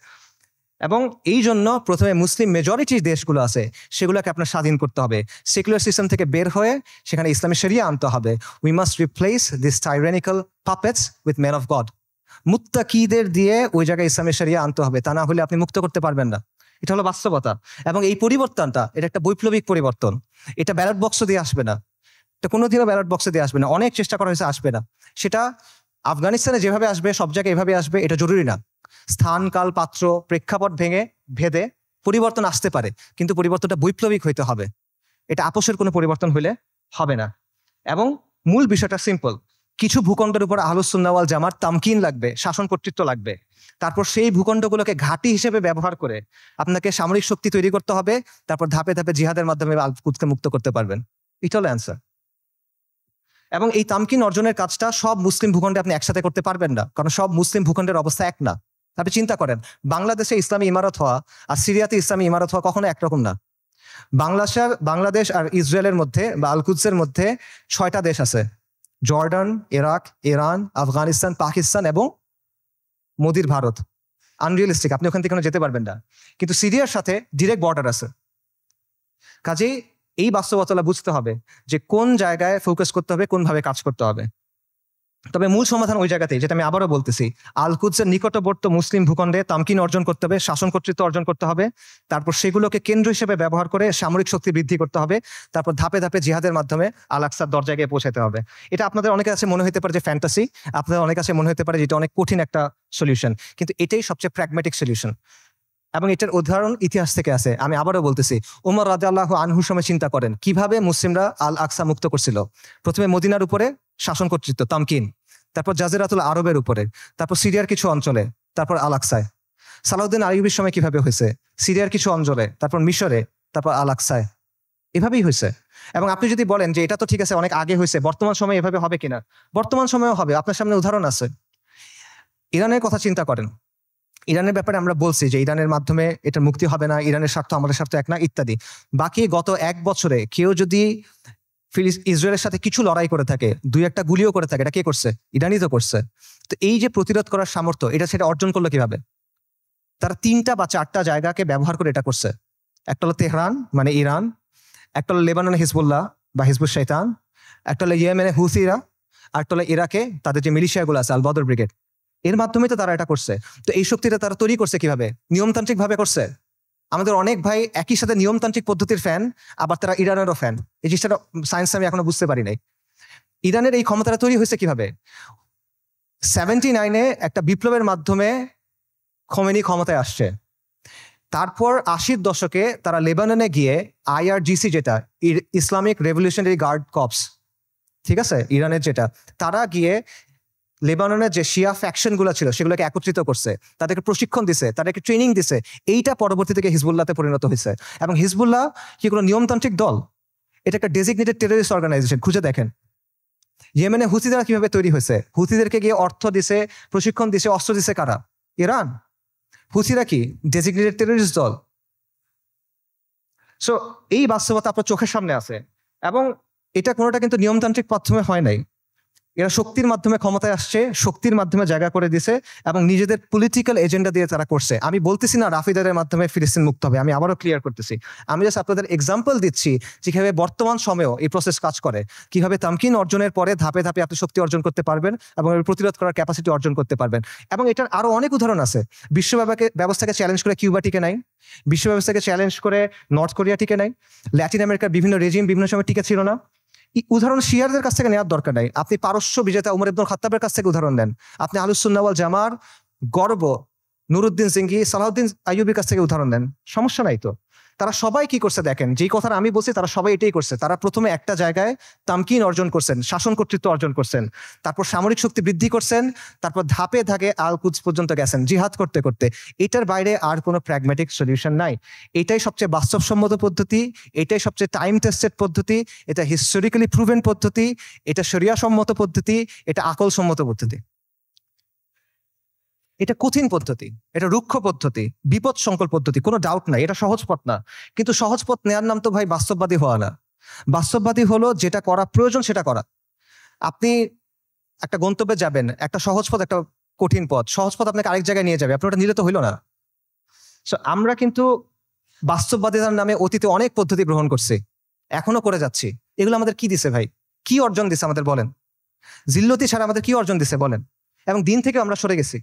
এবং এই জন্য প্রথমে মুসলিম মেজরিটি দেশগুলো আছে, সেগুলোকে আপনার স্বাধীন করতে হবে। সেকুলার সিস্টেম থেকে বের হয়ে সেখানে ইসলামী শরিয়া আনতে হবে। We must replace this tyrannical puppets with men of God. মুত্তাকিদের দিয়ে ওই জায়গায় ইসলামের শরিয়া আনতে হবে, তা না হলে আপনি মুক্ত করতে পারবেন না। এটা হলো বাস্তবতা। এবং এই পরিবর্তনটা এটা একটা বৈপ্লবিক পরিবর্তন। এটা ব্যালট বক্স দিয়ে আসবে না, এটা কোনোদিনও ব্যালট বক্সে দিয়ে আসবে না। অনেক চেষ্টা করা হয়েছে, আসবে না। সেটা আফগানিস্তানে যেভাবে আসবে সব জায়গায় এভাবে আসবে এটা জরুরি না। স্থান, কাল, পাত্র, প্রেক্ষাপট ভেদে পরিবর্তন আসতে পারে, কিন্তু পরিবর্তনটা বৈপ্লবিক হইতে হবে। এটা আপোষের কোনো পরিবর্তন হইলে হবে না। এবং মূল বিষয়টা সিম্পল, কিছু ভূখণ্ডের উপর আহলুস সুন্নাহ ওয়াল জামাত তামকিন লাগবে, শাসন কর্তৃত্ব লাগবে। তারপর সেই ভূখণ্ডগুলোকে ঘাঁটি হিসেবে ব্যবহার করে আপনাকে সামরিক শক্তি তৈরি করতে হবে, তারপর ধাপে ধাপে জিহাদের মাধ্যমে আল কুদকে মুক্ত করতে পারবেন। এটা হলো অ্যান্সার। এবং এই তামকিন অর্জনের কাজটা সব মুসলিম ভূখণ্ডে আপনি একসাথে করতে পারবেন না, কারণ সব মুসলিম ভূখণ্ডের অবস্থা এক না। আপনি চিন্তা করেন, বাংলাদেশে ইসলামী ইমারত হওয়া আর সিরিয়াতে ইসলামী ইমারত হওয়া কখনো একরকম না। বাংলাদেশ আর ইসরায়েলের মধ্যে বা আল কুদসের মধ্যে 6টা দেশ আছে, Jordan, Iraq, Iran, Afghanistan, Pakistan এবং মোদির ভারত। আনরিয়েলিস্টিক, আপনি ওখান থেকে কোনো যেতে পারবেন না। কিন্তু সিরিয়ার সাথে ডিরেক্ট বর্ডার আছে। কাজেই এই বাস্তবতা বুঝতে হবে যে কোন জায়গায় ফোকাস করতে হবে, কোনভাবে কাজ করতে হবে। তবে মূল সমাধান ওই জায়গাতেই, যেটা আমি আবারও বলতেছি, আল কুদসের নিকটবর্তী মুসলিম ভূখণ্ডে তামকিন অর্জন করতে হবে, শাসন কর্তৃত্ব অর্জন করতে হবে। তারপর সেগুলোকে কেন্দ্র হিসেবে ব্যবহার করে সামরিক শক্তি বৃদ্ধি করতে হবে। তারপর ধাপে ধাপে জিহাদের মাধ্যমে আল আকসার দরজায় গিয়ে পৌঁছাতে হবে। এটা আপনাদের অনেকের কাছে মনে হতে পারে যে ফ্যান্টাসি, আপনাদের অনেক কাছে মনে হতে পারে যে এটা অনেক কঠিন একটা সলিউশন, কিন্তু এটাই সবচেয়ে প্র্যাগম্যাটিক সলিউশন। এবং এটার উদাহরণ ইতিহাস থেকে আছে। আমি আবারও বলতেছি, ওমর রাদিয়াল্লাহু আনহুর সময় চিন্তা করেন কিভাবে মুসলিমরা আল আকসা মুক্ত করছিল। প্রথমে মদিনার উপরে শাসন কর্তৃত্ব তামকিন, তারপর জাজিরাতুল আরবের উপরে, তারপর সিরিয়ার কিছু অঞ্চলে, তারপর আল আকসায়। সালাউদ্দিন আইয়ুবীর সময় কিভাবে হয়েছে, সিরিয়ার কিছু অঞ্চলে, তারপর মিশরে, তারপর আল আকসায়। এভাবেই হয়েছে। এবং আপনি যদি বলেন যে এটা তো ঠিক আছে অনেক আগে হয়েছে, বর্তমান সময়ে এভাবে হবে কিনা, বর্তমান সময়েও হবে। আপনার সামনে উদাহরণ আছে। ইরানের কথা চিন্তা করেন, ইরানের ব্যাপারে আমরা বলছি যে ইরানের মাধ্যমে এটার মুক্তি হবে না, ইরানের স্বার্থ আমাদের স্বার্থ এক না, ইত্যাদি। বাকি গত 1 বছরে কেউ যদি ইসরায়েলের সাথে কিছু লড়াই করে থাকে, 2-1টা গুলিও করে থাকে, এটা কে করছে? ইরানই তো করছে। তো এই যে প্রতিরোধ করার সামর্থ্য, এটা সেটা অর্জন করলো কিভাবে? তারা 3টা বা 4টা জায়গাকে ব্যবহার করে এটা করছে। একটা হলো তেহরান মানে ইরান, একটা হলো লেবাননে হিজবুল্লাহ বা হিজবুল শয়তান, একটা হলো ইয়েমেনে হুসিরা, আর একটা হলো ইরাকে তাদের যে মিলিশিয়াগুলো আছে আল বদর ব্রিগেড। এর মাধ্যমে তো তারা এটা করছে। তো এই শক্তিটা তারা তৈরি করছে কিভাবে? নিয়মতান্ত্রিক ভাবে করছে। আমাদের অনেক ভাই একই সাথে নিয়মতান্ত্রিক পদ্ধতির ফ্যান, আবার তারা ইরানেরও ফ্যান। এই জিনিসটা সায়েন্স আমি এখনো বুঝতে পারি নাই। ইরানের এই ক্ষমতাটা তৈরি হয়েছে কিভাবে? 79-এ একটা বিপ্লবের মাধ্যমে খোমেনি ক্ষমতায় আসছে। তারপর 80-র দশকে তারা লেবাননে গিয়ে IRGC, যেটা ইসলামিক রেভলিউশনারি গার্ড কর্পস, ঠিক আছে, ইরানের যেটা, তারা গিয়ে লেবাননের যে শিয়া ফ্যাকশন গুলো ছিল সেগুলোকে একত্রিত করছে, তাদেরকে প্রশিক্ষণ দিছে, তাদেরকে ট্রেনিং দিছে। এইটা পরবর্তী থেকে হিজবুল্লাহতে পরিণত হয়েছে। এবং হিজবুল্লাহ কি কোনো নিয়মতান্ত্রিক দল? এটা একটা ডেজিগনেটেড টেররিস্ট অর্গানাইজেশন। খুঁজে দেখেন ইয়েমেনে হুথিরা কিভাবে তৈরি হয়েছে। হুথিদেরকে গিয়ে অর্থ দিছে, প্রশিক্ষণ দিছে, অস্ত্র দিছে কারা? ইরান। হুথিরা কি ডেজিগনেটেড টেররিস্ট দল? সো এই বাস্তবতা আপনার চোখের সামনে আছে। এবং এটা কোনোটা কিন্তু নিয়মতান্ত্রিক মাধ্যমে হয় নাই। এরা শক্তির মাধ্যমে ক্ষমতায় আসছে, শক্তির মাধ্যমে জায়গা করে দিছে এবং নিজেদের পলিটিক্যাল এজেন্ডা দিয়ে তারা করছে। আমি বলতেছি না রাফিদারের মাধ্যমে ফিলিস্তিন মুক্ত হবে, আমি আবারও ক্লিয়ার করতেছি। আমি জাস্ট আপনাদের এক্সাম্পল দিচ্ছি যে কিভাবে বর্তমান সময়েও এই প্রসেস কাজ করে, কিভাবে তামকিন অর্জনের পরে ধাপে ধাপে আপনি শক্তি অর্জন করতে পারবেন এবং প্রতিরোধ করার ক্যাপাসিটি অর্জন করতে পারবেন। এবং এটার আরো অনেক উদাহরণ আছে। বিশ্ব ব্যবস্থাকে চ্যালেঞ্জ করে কিউবা টিকে নাই, বিশ্ব ব্যবস্থাকে চ্যালেঞ্জ করে নর্থ কোরিয়া টিকে নাই, ল্যাটিন আমেরিকার বিভিন্ন রেজিম বিভিন্ন সময় টিকে ছিল না। উদাহরণ শিয়ারদের কাছ থেকে নেওয়ার দরকার নাই, আপনি পারস্য বিজেতা উমর ইবনুল খাত্তাবের কাছ থেকে উদাহরণ নেন, আপনি আহলুস সুন্নাহ ওয়াল জামার গর্ব নুরুদ্দিন সিংহি, সালাউদ্দিন আইয়ুবীর কাছ থেকে উদাহরণ নেন, সমস্যা নাই তো। তারা সবাই কি করছে দেখেন, যেই কথাটা আমি বলছি তারা সবাই এটাই করছে। তারা প্রথমে একটা জায়গায় তামকিন অর্জন করছেন, শাসন কর্তৃত্ব অর্জন করছেন, তারপর সামরিক শক্তি বৃদ্ধি করছেন, তারপর ধাপে ধাপে আল কুদস পর্যন্ত গেছেন জিহাদ করতে করতে। এটার বাইরে আর কোনো প্র্যাগম্যাটিক সলিউশন নাই। এটাই সবচেয়ে বাস্তবসম্মত পদ্ধতি, এটাই সবচেয়ে টাইম টেস্টেড পদ্ধতি, এটা হিস্টোরিক্যালি প্রুভেন পদ্ধতি, এটা শরিয়া সম্মত পদ্ধতি, এটা আকল সম্মত পদ্ধতি। এটা কঠিন পদ্ধতি, এটা রুক্ষ পদ্ধতি, বিপদ সংকল পদ্ধতি, কোনো ডাউট নাই। এটা সহজ পথ না, কিন্তু সহজ পথ নেওয়ার নাম তো ভাই বাস্তববাদী হওয়া না। বাস্তববাদী হলো যেটা করা প্রয়োজন সেটা করা। আপনি একটা গন্তব্যে যাবেন, একটা সহজ পথ একটা কঠিন পথ, সহজ পথ আপনাকে আরেক জায়গায় নিয়ে যাবে, আপনি ওটা নিলে তো হইল না। আমরা কিন্তু বাস্তববাদিতার নামে অতীতে অনেক পদ্ধতি গ্রহণ করছি, এখনো করে যাচ্ছি। এগুলো আমাদের কি দিছে ভাই? কি অর্জন দিছে আমাদের বলেন? জিল্লতি ছাড়া আমাদের কি অর্জন দিছে বলেন? এবং দিন থেকে আমরা সরে গেছি।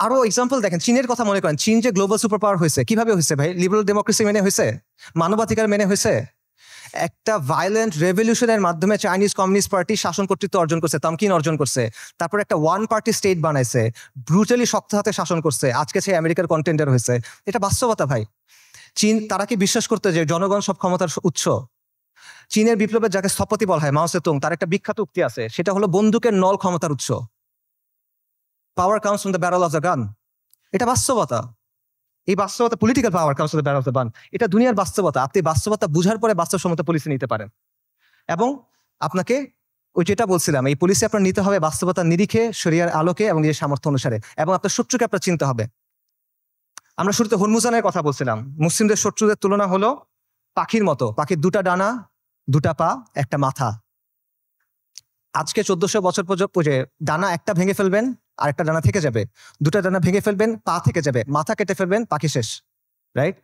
আরো এক্সাম্পল দেখেন, চীনের কথা মনে করেন। চীন যে গ্লোবাল সুপার পাওয়ার হয়েছে, কিভাবে হয়েছে ভাই? লিবারাল ডেমোক্রেসি মেনে হয়েছে, মানবাধিকার মেনে হয়েছে। একটা ভায়োলেন্ট রেভলিউশনের মাধ্যমে চাইনিজ কমিউনিস্ট পার্টি শাসন কর্তৃত্ব অর্জন করছে, তামকিন অর্জন করছে। তারপর একটা ওয়ান পার্টি স্টেট বানাইছে, ব্রুটালি শক্ত হাতে শাসন করছে, আজকে সে আমেরিকার কন্টেন্ডার হয়েছে। এটা বাস্তবতা ভাই। চীন, তারা কি বিশ্বাস করতে যে জনগণ সব ক্ষমতার উৎস? চীনের বিপ্লবের যাকে স্থপতি বলা হয়, মাও সেতুং, তার একটা বিখ্যাত উক্তি আছে, সেটা হলো বন্দুকের নল ক্ষমতার উৎস। পাওয়ার comes from the barrel of the gun. এটা বাস্তবতা। এই বাস্তবতা, political power comes from the barrel of the gun, এটা দুনিয়ার বাস্তবতা। আপনি বাস্তবতা বুঝার পরে বাস্তবসম্মত পলিসি নিতে পারেন। এবং আপনাকে ওই যেটা বলছিলাম, এই পলিসি আপনার নিতে হবে বাস্তবতার নিরিখে, শরিয়ার আলোকে এবং নিজের সামর্থ্য অনুসারে, এবং আপনার শত্রুকে আপনার চিনতে হবে। আমরা শুরুতে হরমুজানের কথা বলছিলাম। মুসলিমদের শত্রুদের তুলনা হলো পাখির মতো। পাখির দুটা ডানা, দুটা পা, একটা মাথা। আজকে 1400 বছর পর্যন্ত ডানা একটা ভেঙে ফেলবেন, আর একটা ডানা থেকে যাবে। দুটা ডানা ভেঙে ফেলবেন, পা থেকে যাবে। মাথা কেটে ফেলবেন, পাখি শেষ। রাইট?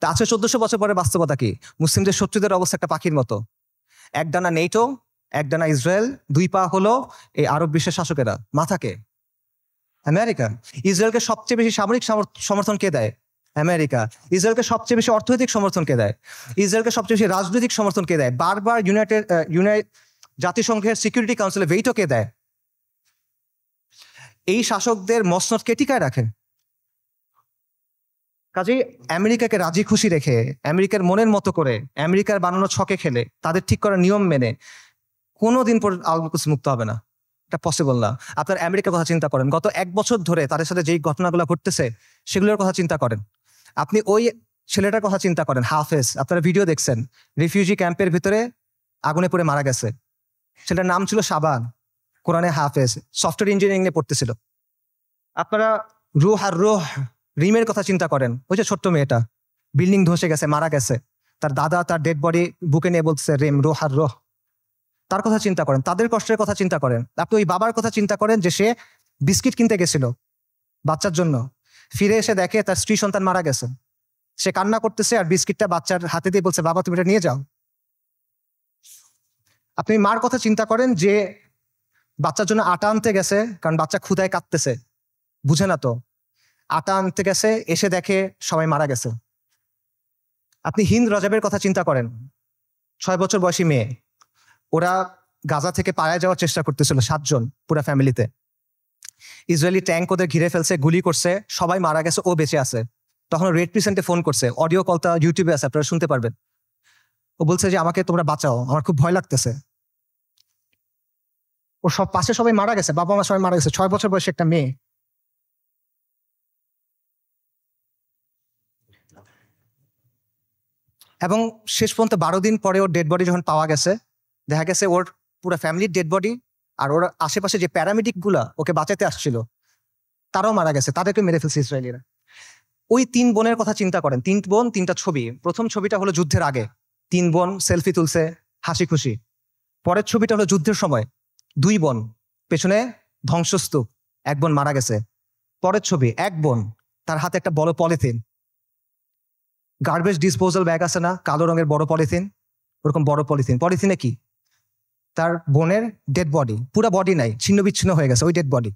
তা আজকে 1400 বছর পরে বাস্তবতা কি? মুসলিমদের শত্রুদের অবস্থা একটা পাখির মতো। এক ডানা নেটো, এক ডানা ইসরায়েল, দুই পা হলো এই আরব বিশ্বের শাসকেরা। মাথাকে আমেরিকা। ইসরায়েলকে সবচেয়ে বেশি সামরিক সমর্থন কে দেয়? আমেরিকা। ইসরায়েলকে সবচেয়ে বেশি অর্থনৈতিক সমর্থন কে দেয়? ইসরায়েলকে সবচেয়ে বেশি রাজনৈতিক সমর্থন কে দেয়? বারবার জাতিসংঘের সিকিউরিটি কাউন্সিলে ভেটো কে দেয়? এই শাসকদের মসনদ কে টিকায় রাখে? কাজেই আমেরিকাকে রাজি খুশি রেখে, আমেরিকার মনের মতো করে, আমেরিকার বানানো ছকে খেলে, তাদের ঠিক করা নিয়ম মেনে কোনোদিন পর আল-কুদস মুক্ত হবে না। এটা পসিবল না। আপনার আমেরিকার কথা চিন্তা করেন, গত 1 বছর ধরে তাদের সাথে যেই ঘটনাগুলো ঘটতেছে সেগুলোর কথা চিন্তা করেন। আপনি ওই ছেলেটার কথা চিন্তা করেন, হাফেজ। আপনারা ভিডিও দেখছেন, রিফিউজি ক্যাম্পের ভিতরে আগুনে পড়ে মারা গেছে। ছেলেটার নাম ছিল শাবান, কোরআনে হাফেজ, সফটওয়্যার ইঞ্জিনিয়ারিং নিয়ে পড়তেছিল। আপনারা রুহ আর রুহ রিমের কথা চিন্তা করেন, ওই যে ছোট্ট মেয়েটা, বিল্ডিং ধসে গেছে, মারা গেছে, তার দাদা তার ডেড বডি বুকে নিয়ে বলছে রিম, রুহ আর রুহ। তার কথা চিন্তা করেন, তাদের কষ্টের কথা চিন্তা করেন। আপনি ওই বাবার কথা চিন্তা করেন যে সে বিস্কিট কিনতে গেছিল বাচ্চার জন্য, ফিরে এসে দেখে তার স্ত্রী সন্তান মারা গেছে। সে কান্না করতেছে আর বিস্কিটটা বাচ্চার হাতে দিয়ে বলছে, বাবা তুমি এটা নিয়ে যাও। আপনি মার কথা চিন্তা করেন যে বাচ্চার জন্য আটা আনতে গেছে, কারণ বাচ্চা ক্ষুধায় কাঁদতেছে, বুঝে না তো, আটা আনতে গেছে, এসে দেখে সবাই মারা গেছে। আপনি হিন্দ রাজাবের কথা চিন্তা করেন, 6 বছর বয়সী মেয়ে। ওরা গাজা থেকে পালায় যাওয়ার চেষ্টা করতেছিল, 7 জন পুরা ফ্যামিলিতে। ইসরায়েলি ট্যাঙ্ক ওদের ঘিরে ফেলছে, গুলি করছে, সবাই মারা গেছে, ও বেঁচে আছে। তখন রেড ক্রিসেন্টে ফোন করছে, অডিও কলটা ইউটিউবে আছে, আপনারা শুনতে পারবেন। ও বলছে যে আমাকে তোমরা বাঁচাও, আমার খুব ভয় লাগতেছে। ও সব পাশে সবাই মারা গেছে, বাবা মা সবাই মারা গেছে, 6 বছর বয়সী একটা মেয়ে। এবং শেষ পর্যন্ত 12 দিন পরে ওর ডেড বডি যখন পাওয়া গেছে, দেখা গেছে ওর পুরো ফ্যামিলির ডেড বডি, আর ওর আশেপাশে যে প্যারামেডিক গুলা ওকে বাঁচাতে আসছিল তারাও মারা গেছে, তাদেরকে মেরে ফেলছে ইসরায়েলিরা। ওই 3 বোনের কথা চিন্তা করেন, 3 বোন, 3টা ছবি। প্রথম ছবিটা হলো যুদ্ধের আগে, 3 বোন সেলফি তুলছে হাসি খুশি। পরের ছবিটা হলো যুদ্ধের সময়, 2 বোন, পেছনে ধ্বংসস্তূপ, 1 বোন মারা গেছে। পরের ছবি, 1 বোন, তার হাতে একটা বড় পলিথিন, গার্বেজ ডিসপোজাল ব্যাগ আছে না, কালো রঙের বড় পলিথিন, ওরকম বড় পলিথিন। পলিথিনে কি? তার বোনের ডেড বডি, পুরো বডি নাই, ছিন্ন বিচ্ছিন্ন হয়ে গেছে ওই ডেড বডি।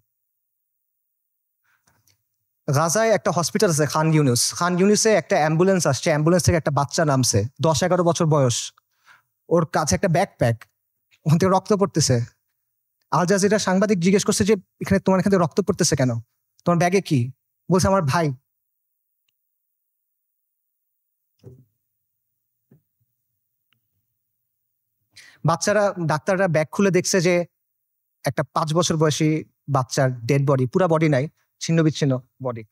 গাজায় একটা হসপিটাল আছে খান ইউনুস, খান ইউনুসে একটা অ্যাম্বুলেন্স আসছে, অ্যাম্বুলেন্স থেকে একটা বাচ্চা নামছে, 10-11 বছর বয়স। ওর কাছে একটা ব্যাকপ্যাক, ওখান থেকে রক্ত পড়তেছে। আল জাজিরা সাংবাদিক জিজ্ঞেস করছে যে এখানে তোমার এখান থেকে রক্ত পড়তেছে কেন, তোমার ব্যাগে কি? বলছে আমার ভাই। বাচ্চারা, ডাক্তাররা ব্যাগ খুলে দেখছে যে একটা 5 বছর বয়সী বাচ্চার ডেড বডি, পুরা বডি নাই, ছিন্ন বিচ্ছিন্ন বডি।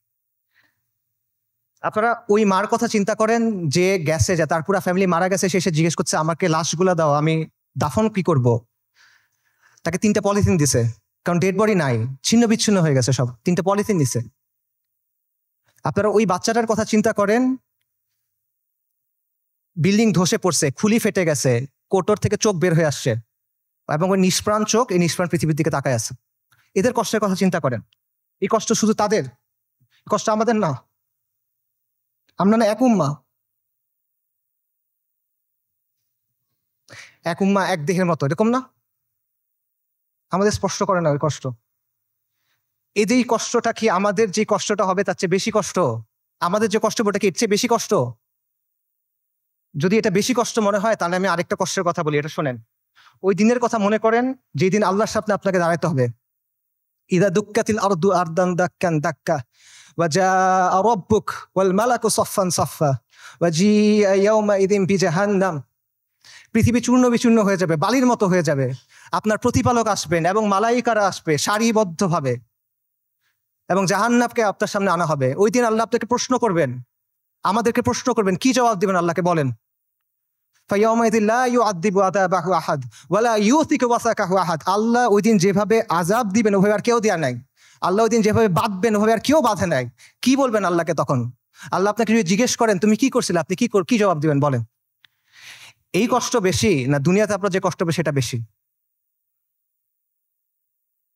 আপনারা ওই মার কথা চিন্তা করেন যে গেছে, যে তার পুরা ফ্যামিলি মারা গেছে, সে এসে জিজ্ঞেস করছে আমাকে লাশগুলা দাও, আমি দাফন কি করব। তাকে 3টা পলিথিন দিছে, কারণ ডেড বডি নাই, ছিন্ন বিচ্ছিন্ন হয়ে গেছে সব, 3টা পলিথিন দিছে। আপনারা ওই বাচ্চাটার কথা চিন্তা করেন, বিল্ডিং ধসে পড়ছে, খুলি ফেটে গেছে, কোটর থেকে চোখ বের হয়ে আসছে, এবং ওই নিষ্প্রাণ চোখ এই নিষ্প্রাণ পৃথিবীর দিকে তাকায় আছে। এদের কষ্টের কথা চিন্তা করেন। এই কষ্ট শুধু তাদের, কষ্ট আমাদের না। আমরা না এক উম্মা, এক উম্মা এক দেহের মতো, এরকম না? আমাদের স্পর্শ করে না ওই কষ্ট। এই যে কষ্টটা কি আমাদের যে কষ্টটা হবে তার চেয়ে বেশি কষ্ট? আমাদের যে কষ্ট ওটা কি এর চেয়ে বেশি কষ্ট? যদি এটা বেশি কষ্ট মনে হয় তাহলে আমি আরেকটা কষ্টের কথা বলি, এটা শোনেন। ওই দিনের কথা মনে করেন যেদিন আল্লাহর সামনে আপনাকে দাঁড়াতে হবে। ইদা দুক্কাতিল আরদু আরদান দাক্কান দাক্কা ওয়া জাআ রাব্বুক ওয়াল মালাকু সাফফান সাফফা ওয়া জিআ ইয়াওমাইযিন বিজাহান্নাম। পৃথিবী চূর্ণ বিচূর্ণ হয়ে যাবে, বালির মতো হয়ে যাবে। আপনার প্রতিপালক আসবেন এবং মালাইকারা আসবে সারিবদ্ধভাবে, এবং জাহান্নামকে আপনার সামনে আনা হবে। ওই দিন আল্লাহ আপনাকে প্রশ্ন করবেন, আমাদেরকে প্রশ্ন করবেন, কি জবাব দিবেন আল্লাহকে বলেন? ফায়াউমাইযিন লা ইউআযযিবু আযাবাহু আহাদ ওয়া লা ইউসিকু ওয়াসাকাহু আহাদ। আল্লাহ ওই দিন যেভাবে আযাব দিবেন ওভাবে আর কেউ দেয়া নাই। আল্লাহ ওই দিন যেভাবে বাঁধবেন ওভাবে আর কেউ বাঁধে নাই। কি বলবেন আল্লাহকে তখন? আল্লাহ আপনাকে যদি জিজ্ঞেস করেন তুমি কি করছিলে, আপনি কি জবাব দিবেন বলেন? এই কষ্ট বেশি না দুনিয়াতে আপনার যে কষ্ট হবে সেটা বেশি?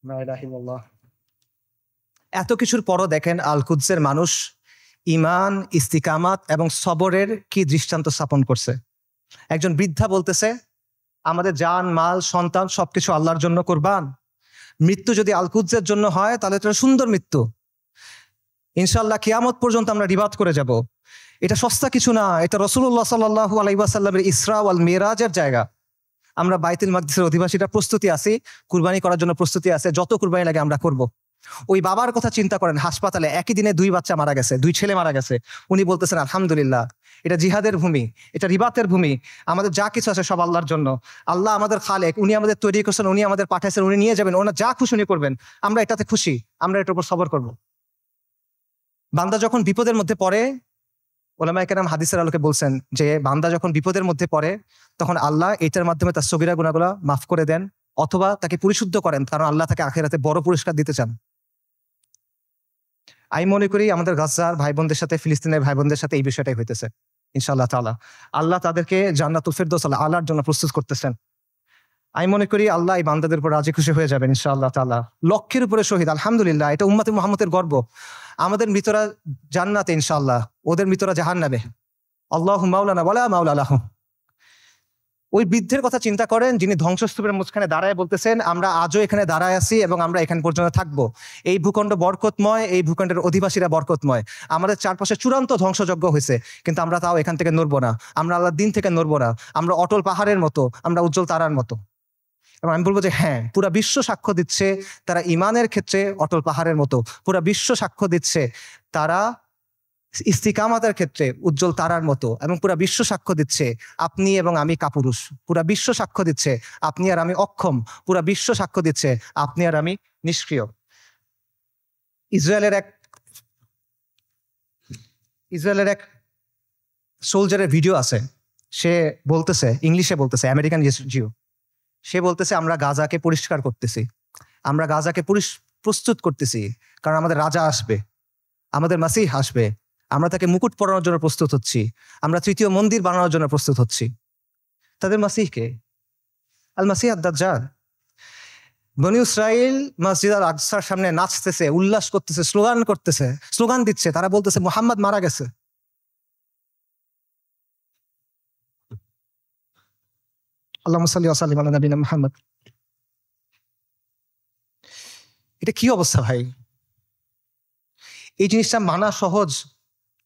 লা ইলাহা ইল্লাল্লাহ। এত কিছুর পরও দেখেন আল কুদসের মানুষ ঈমান, ইস্তিকামাত এবং সবরের কি দৃষ্টান্ত স্থাপন করছে। একজন বৃদ্ধা বলতেছে, আমাদের জান, মাল, সন্তান সবকিছু আল্লাহর জন্য কুরবান। মৃত্যু যদি আল কুদসের জন্য হয় তাহলে এটা সুন্দর মৃত্যু। ইনশাআল্লাহ কিয়ামত পর্যন্ত আমরা রিবাদ করে যাব। এটা সস্তা কিছু না, এটা রাসূলুল্লাহ সাল্লাল্লাহু আলাইহি ওয়াসাল্লামের ইসরা ওয়াল মিরাজের জায়গা। আমরা বাইতুল মাকদিসের অধিবাসীরা প্রস্তুতি আছি, কুরবানি করার জন্য প্রস্তুতি আছে, যত কুরবানি লাগে আমরা করব। ওই বাবার কথা চিন্তা করেন, হাসপাতালে একই দিনে 2 বাচ্চা মারা গেছে, 2 ছেলে মারা গেছে। উনি বলতেছেন আলহামদুলিল্লাহ, এটা জিহাদের ভূমি, এটা রিবাতের ভূমি, আমাদের যা কিছু আছে সব আল্লাহর জন্য। আল্লাহ আমাদের খালেক, উনি আমাদের তৈরি করছেন, উনি আমাদের পাঠাইছেন, উনি নিয়ে যাবেন, ওনার যা খুশি উনি করবেন। আমরা এটাতে খুশি, আমরা এটার উপর সবর করব। বান্দা যখন বিপদের মধ্যে পড়ে, ওলামায়ে কেরাম হাদিসের আলোকে বলছেন যে বান্দা যখন বিপদের মধ্যে পড়ে তখন আল্লাহ এটার মাধ্যমে তার সগীরা গুনাহগুলো মাফ করে দেন, অথবা তাকে পরিশুদ্ধ করেন, কারণ আল্লাহ তাকে আখিরাতে বড় পুরস্কার দিতে চান। আমি মনে করি আমাদের গাজার ভাই বোনদের সাথে, ফিলিস্তিনের ভাই বোনদের সাথে এই বিষয়টাই হইতেছে। ইনশাআল্লাহ তাআলা আল্লাহ তাদেরকে জান্নাতুল ফিরদৌস আলার জন্য প্রস্তুত করতেছেন। আমি মনে করি আল্লাহ এই বান্দাদের উপর রাজি খুশি হয়ে যাবেন ইনশাআল্লাহ তাআলা। লক্ষের উপরে শহীদ, আলহামদুলিল্লাহ, এটা উম্মতে মুহাম্মদের গর্ব। আমাদের মৃতরা জান্নাতে ইনশাআল্লাহ, ওদের মৃতরা জাহান্নামে। আল্লাহু মাওলানা ওয়ালা মাওলা লাহুম। ওই বৃদ্ধের কথা চিন্তা করেন যিনি ধ্বংসস্তূপের মাঝখানে দাঁড়ায় বলতেছেন, আমরা আজও এখানে দাঁড়ায় আছি এবং আমরা এখানে পর্যন্ত থাকবো। এই ভূখণ্ড বরকতময়, এই ভূখণ্ডের অধিবাসীরা বরকতময়। আমাদের চারপাশে চূড়ান্ত ধ্বংসযজ্ঞ হয়েছে, কিন্তু আমরা তাও এখান থেকে নড়বো না, আমরা আল্লাহর দিন থেকে নড়বো না। আমরা অটল পাহাড়ের মতো, আমরা উজ্জ্বল তারার মতো। এবং আমি বলবো যে হ্যাঁ, পুরা বিশ্ব সাক্ষ্য দিচ্ছে তারা ইমানের ক্ষেত্রে অটল পাহাড়ের মতো। পুরা বিশ্ব সাক্ষ্য দিচ্ছে তারা ইস্তিকামাতের ক্ষেত্রে উজ্জ্বল তারার মতো। এবং পুরা বিশ্ব সাক্ষ্য দিচ্ছে আপনি এবং আমি কাপুরুষ। পুরা বিশ্ব সাক্ষ্য দিচ্ছে আপনি আর আমি অক্ষম। পুরা বিশ্ব সাক্ষ্য দিচ্ছে আপনি আর আমি নিষ্ক্রিয়। ইসরায়েলের এক সোলজারের ভিডিও আছে, সে বলতেছে, ইংলিশে বলতেছে, আমেরিকান জিও। সে বলতেছে আমরা গাজাকে পরিষ্কার করতেছি, আমরা গাজাকে প্রস্তুত করতেছি, কারণ আমাদের রাজা আসবে, আমাদের মাসিহ আসবে, আমরা তাকে মুকুট পরানোর জন্য প্রস্তুত হচ্ছি, আমরা তৃতীয় মন্দির বানানোর জন্য প্রস্তুত হচ্ছি। তাদের মাসিহকে আল মাসিহ আদ-দাজ্জাল। বনী ইসরাইল মসজিদ আল আকসার সামনে নাচতেছে, উল্লাস করতেছে, স্লোগান করতেছে, স্লোগান দিচ্ছে, তারা বলতেছে মুহাম্মদ মারা গেছে। আল্লাহুম্মা সাল্লি ওয়া সাল্লিম আলা নবিয়িনা মুহাম্মদ। এটা কি অবস্থা ভাই? এই জিনিসটা মানা সহজ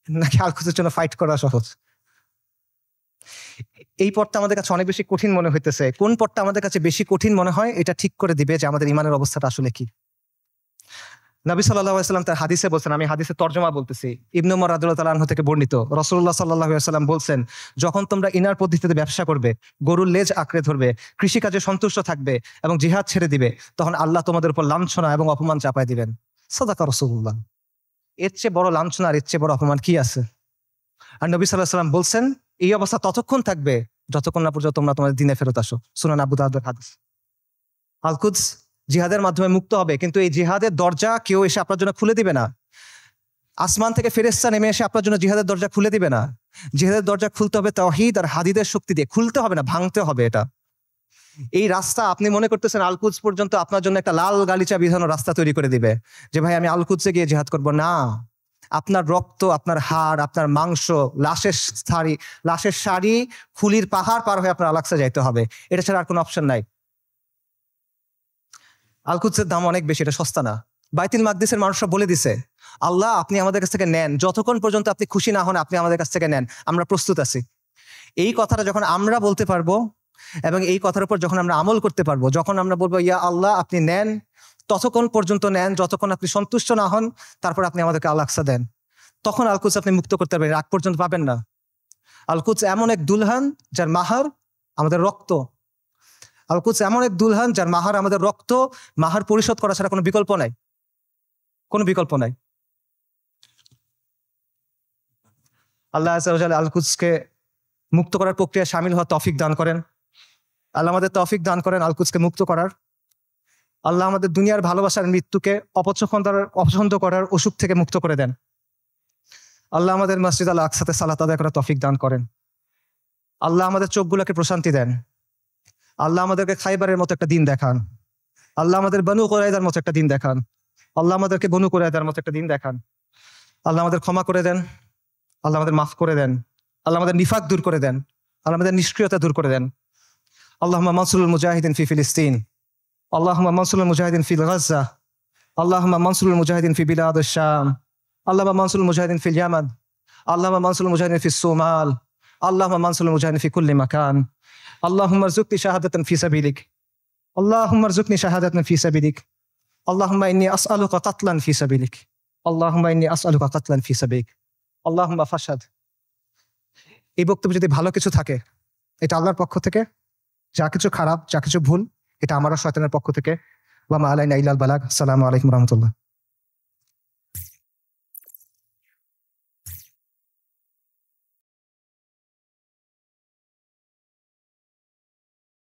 নাকি আল কুদসের জন্য ফাইট করা সহজ? এই পথটা আমাদের কাছে অনেক বেশি কঠিন মনে হইতেছে। কোন পথটা আমাদের কাছে বেশি কঠিন মনে হয় এটা ঠিক করে দিবে যে আমাদের ইমানের অবস্থাটা আসলে কি। নবী সাল্লাল্লাহু আলাইহি ওয়াসাল্লাম তার হাদিসে বলছেন, আমি হাদিসের তর্জমা বলতেছি, ইবনে উমর রাদিয়াল্লাহু তাআলা আনহু থেকে বর্ণিত, রাসূলুল্লাহ সাল্লাল্লাহু আলাইহি ওয়াসাল্লাম বলছেন, যখন তোমরা ইনার পদ্ধতিতে ব্যবসা করবে, গরুর লেজ আঁকড়ে ধরবে, কৃষিকাজে সন্তুষ্ট থাকবে এবং জিহাদ ছেড়ে দিবে, তখন আল্লাহ তোমাদের উপর লাঞ্ছনা এবং অপমান চাপায় দিবেন। সাদাকা রাসূলুল্লাহ। এর চেয়ে বড় লাঞ্ছনা আর এর চেয়ে বড় অপমান কি আছে? আর নবী সাল্লাল্লাহু আলাইহি ওয়াসাল্লাম বলছেন এই অবস্থা ততক্ষণ থাকবে যতক্ষণ না পর্যন্ত তোমরা তোমাদের দ্বীনে ফেরত আসো। সুনান আবু দাউদের হাদিস। আল কুদস জিহাদের মাধ্যমে মুক্ত হবে, কিন্তু এই জিহাদের দরজা কেউ এসে আপনার জন্য খুলে দিবে না। আসমান থেকে ফেরেশতা নেমে এসে আপনার জন্য জিহাদের দরজা খুলে দিবে না। জিহাদের দরজা খুলতে হবে তাওহীদ আর হাদিদের শক্তি দিয়ে, খুলতে হবে না, ভাঙতে হবে। এটা এই রাস্তা আপনি মনে করতেছেন আল কুদস পর্যন্ত আপনার জন্য একটা লাল গালিচা বিধানো রাস্তা তৈরি করে দিবে যে ভাই আমি আল কুদসে গিয়ে জিহাদ করব। না, আপনার রক্ত, আপনার হাড়, আপনার মাংস, লাশের শাড়ি, খুলির পাহাড় পার হয়ে আপনার আল আকসা যাইতে হবে। এটা ছাড়া আর কোনো অপশন নাই। আল কুদসের দাম অনেক বেশি, এটা সস্তা না। বাইতুল মাকদিসের মানুষরা বলে দিছে, আল্লাহ আপনি আমাদের কাছ থেকে নেন, যতক্ষণ পর্যন্ত আপনি খুশি না হন আপনি আমাদের কাছ থেকে নেন, আমরা প্রস্তুত আছি। এই কথাটা যখন আমরা বলতে পারবো এবং এই কথার উপর যখন আমরা আমল করতে পারবো, যখন আমরা বলবো ইয়া আল্লাহ আপনি নেন, ততক্ষণ পর্যন্ত নেন যতক্ষণ আপনি সন্তুষ্ট না হন, তারপর আপনি আমাদেরকে আল আকসা দেন, তখন আল কুদস আপনি মুক্ত করতে পারবেন, আগ পর্যন্ত পাবেন না। আল কুদস এমন এক দুলহান যার মাহার আমাদের রক্ত। আল কুদস এমন এক দুলহান যার মাহার আমাদের রক্ত, মাহার পরিশোধ করা ছাড়া কোনো বিকল্প নাই, কোনো বিকল্প নাই। আল্লাহ আযজা ওয়া জাল্লা আল কুদসকে মুক্ত করার প্রক্রিয়ায় শামিল হওয়ার তৌফিক দান করেন। আল্লাহ আমাদের তৌফিক দান করেন আল কুদসকে মুক্ত করার। আল্লাহ আমাদের দুনিয়ার ভালোবাসার মৃত্যুকে অপছন্দ করার অসুখ থেকে মুক্ত করে দেন। আল্লাহ আমাদের মসজিদ আল আকসাতে সালাত আদায় করার তৌফিক দান করেন। আল্লাহ আমাদের চোখগুলোকে প্রশান্তি দেন। আল্লাহ আমাদেরকে খাইবারের মতো একটা দিন দেখান। আল্লাহ আমাদের বনু কুরাইযার মতো একটা দিন দেখান। আল্লাহ আমাদেরকে বনু কুরাইযার মতো একটা দিন দেখান। আল্লাহ আমাদের ক্ষমা করে দেন। আল্লাহ আমাদের মাফ করে দেন। আল্লাহ আমাদের নিফাক দূর করে দেন। আল্লাহ আমাদের নিষ্ক্রিয়তা দূর করে দেন। আল্লাহুম্মা মানসুরুল মুজাহিদিন ফি ফিলিস্তিন, আল্লাহুম্মা মানসুরুল মুজাহিদিন ফি গাজ্জা, আল্লাহুম্মা মানসুরুল মুজাহিদিন ফি বিলাদিশ শাম, আল্লাহুম্মা মানসুরুল মুজাহিদিন ফিল ইয়ামান, আল্লাহুম্মা মানসুরুল মুজাহিদিন ফিস সোমাল, আল্লাহুম্মা মানসুরুল মুজাহিদিন ফি কুল্লি মাকান, আল্লাহুম্মা রযুকনি শাহাদাতান ফি সাবিলিক, আল্লাহুম্মা রযুকনি শাহাদাতান ফি সাবিলিক, আল্লাহুম্মা ইন্নী আসআলুকা কাতলান ফি সাবিলিক, আল্লাহুম্মা ইন্নী আসআলুকা কাতলান ফি সাবিলিক, আল্লাহুম্মা ফাশহাদ। এই বক্তব্য যদি ভালো কিছু থাকে এটা আল্লাহর পক্ষ থেকে, যা কিছু খারাপ যা কিছু ভুল এটা আমারও শয়তানের পক্ষ থেকে। ওয়া মা আলাইনা ইল্লাল বালাগ। আসসালামু আলাইকুম ওয়া রাহমাতুল্লাহ।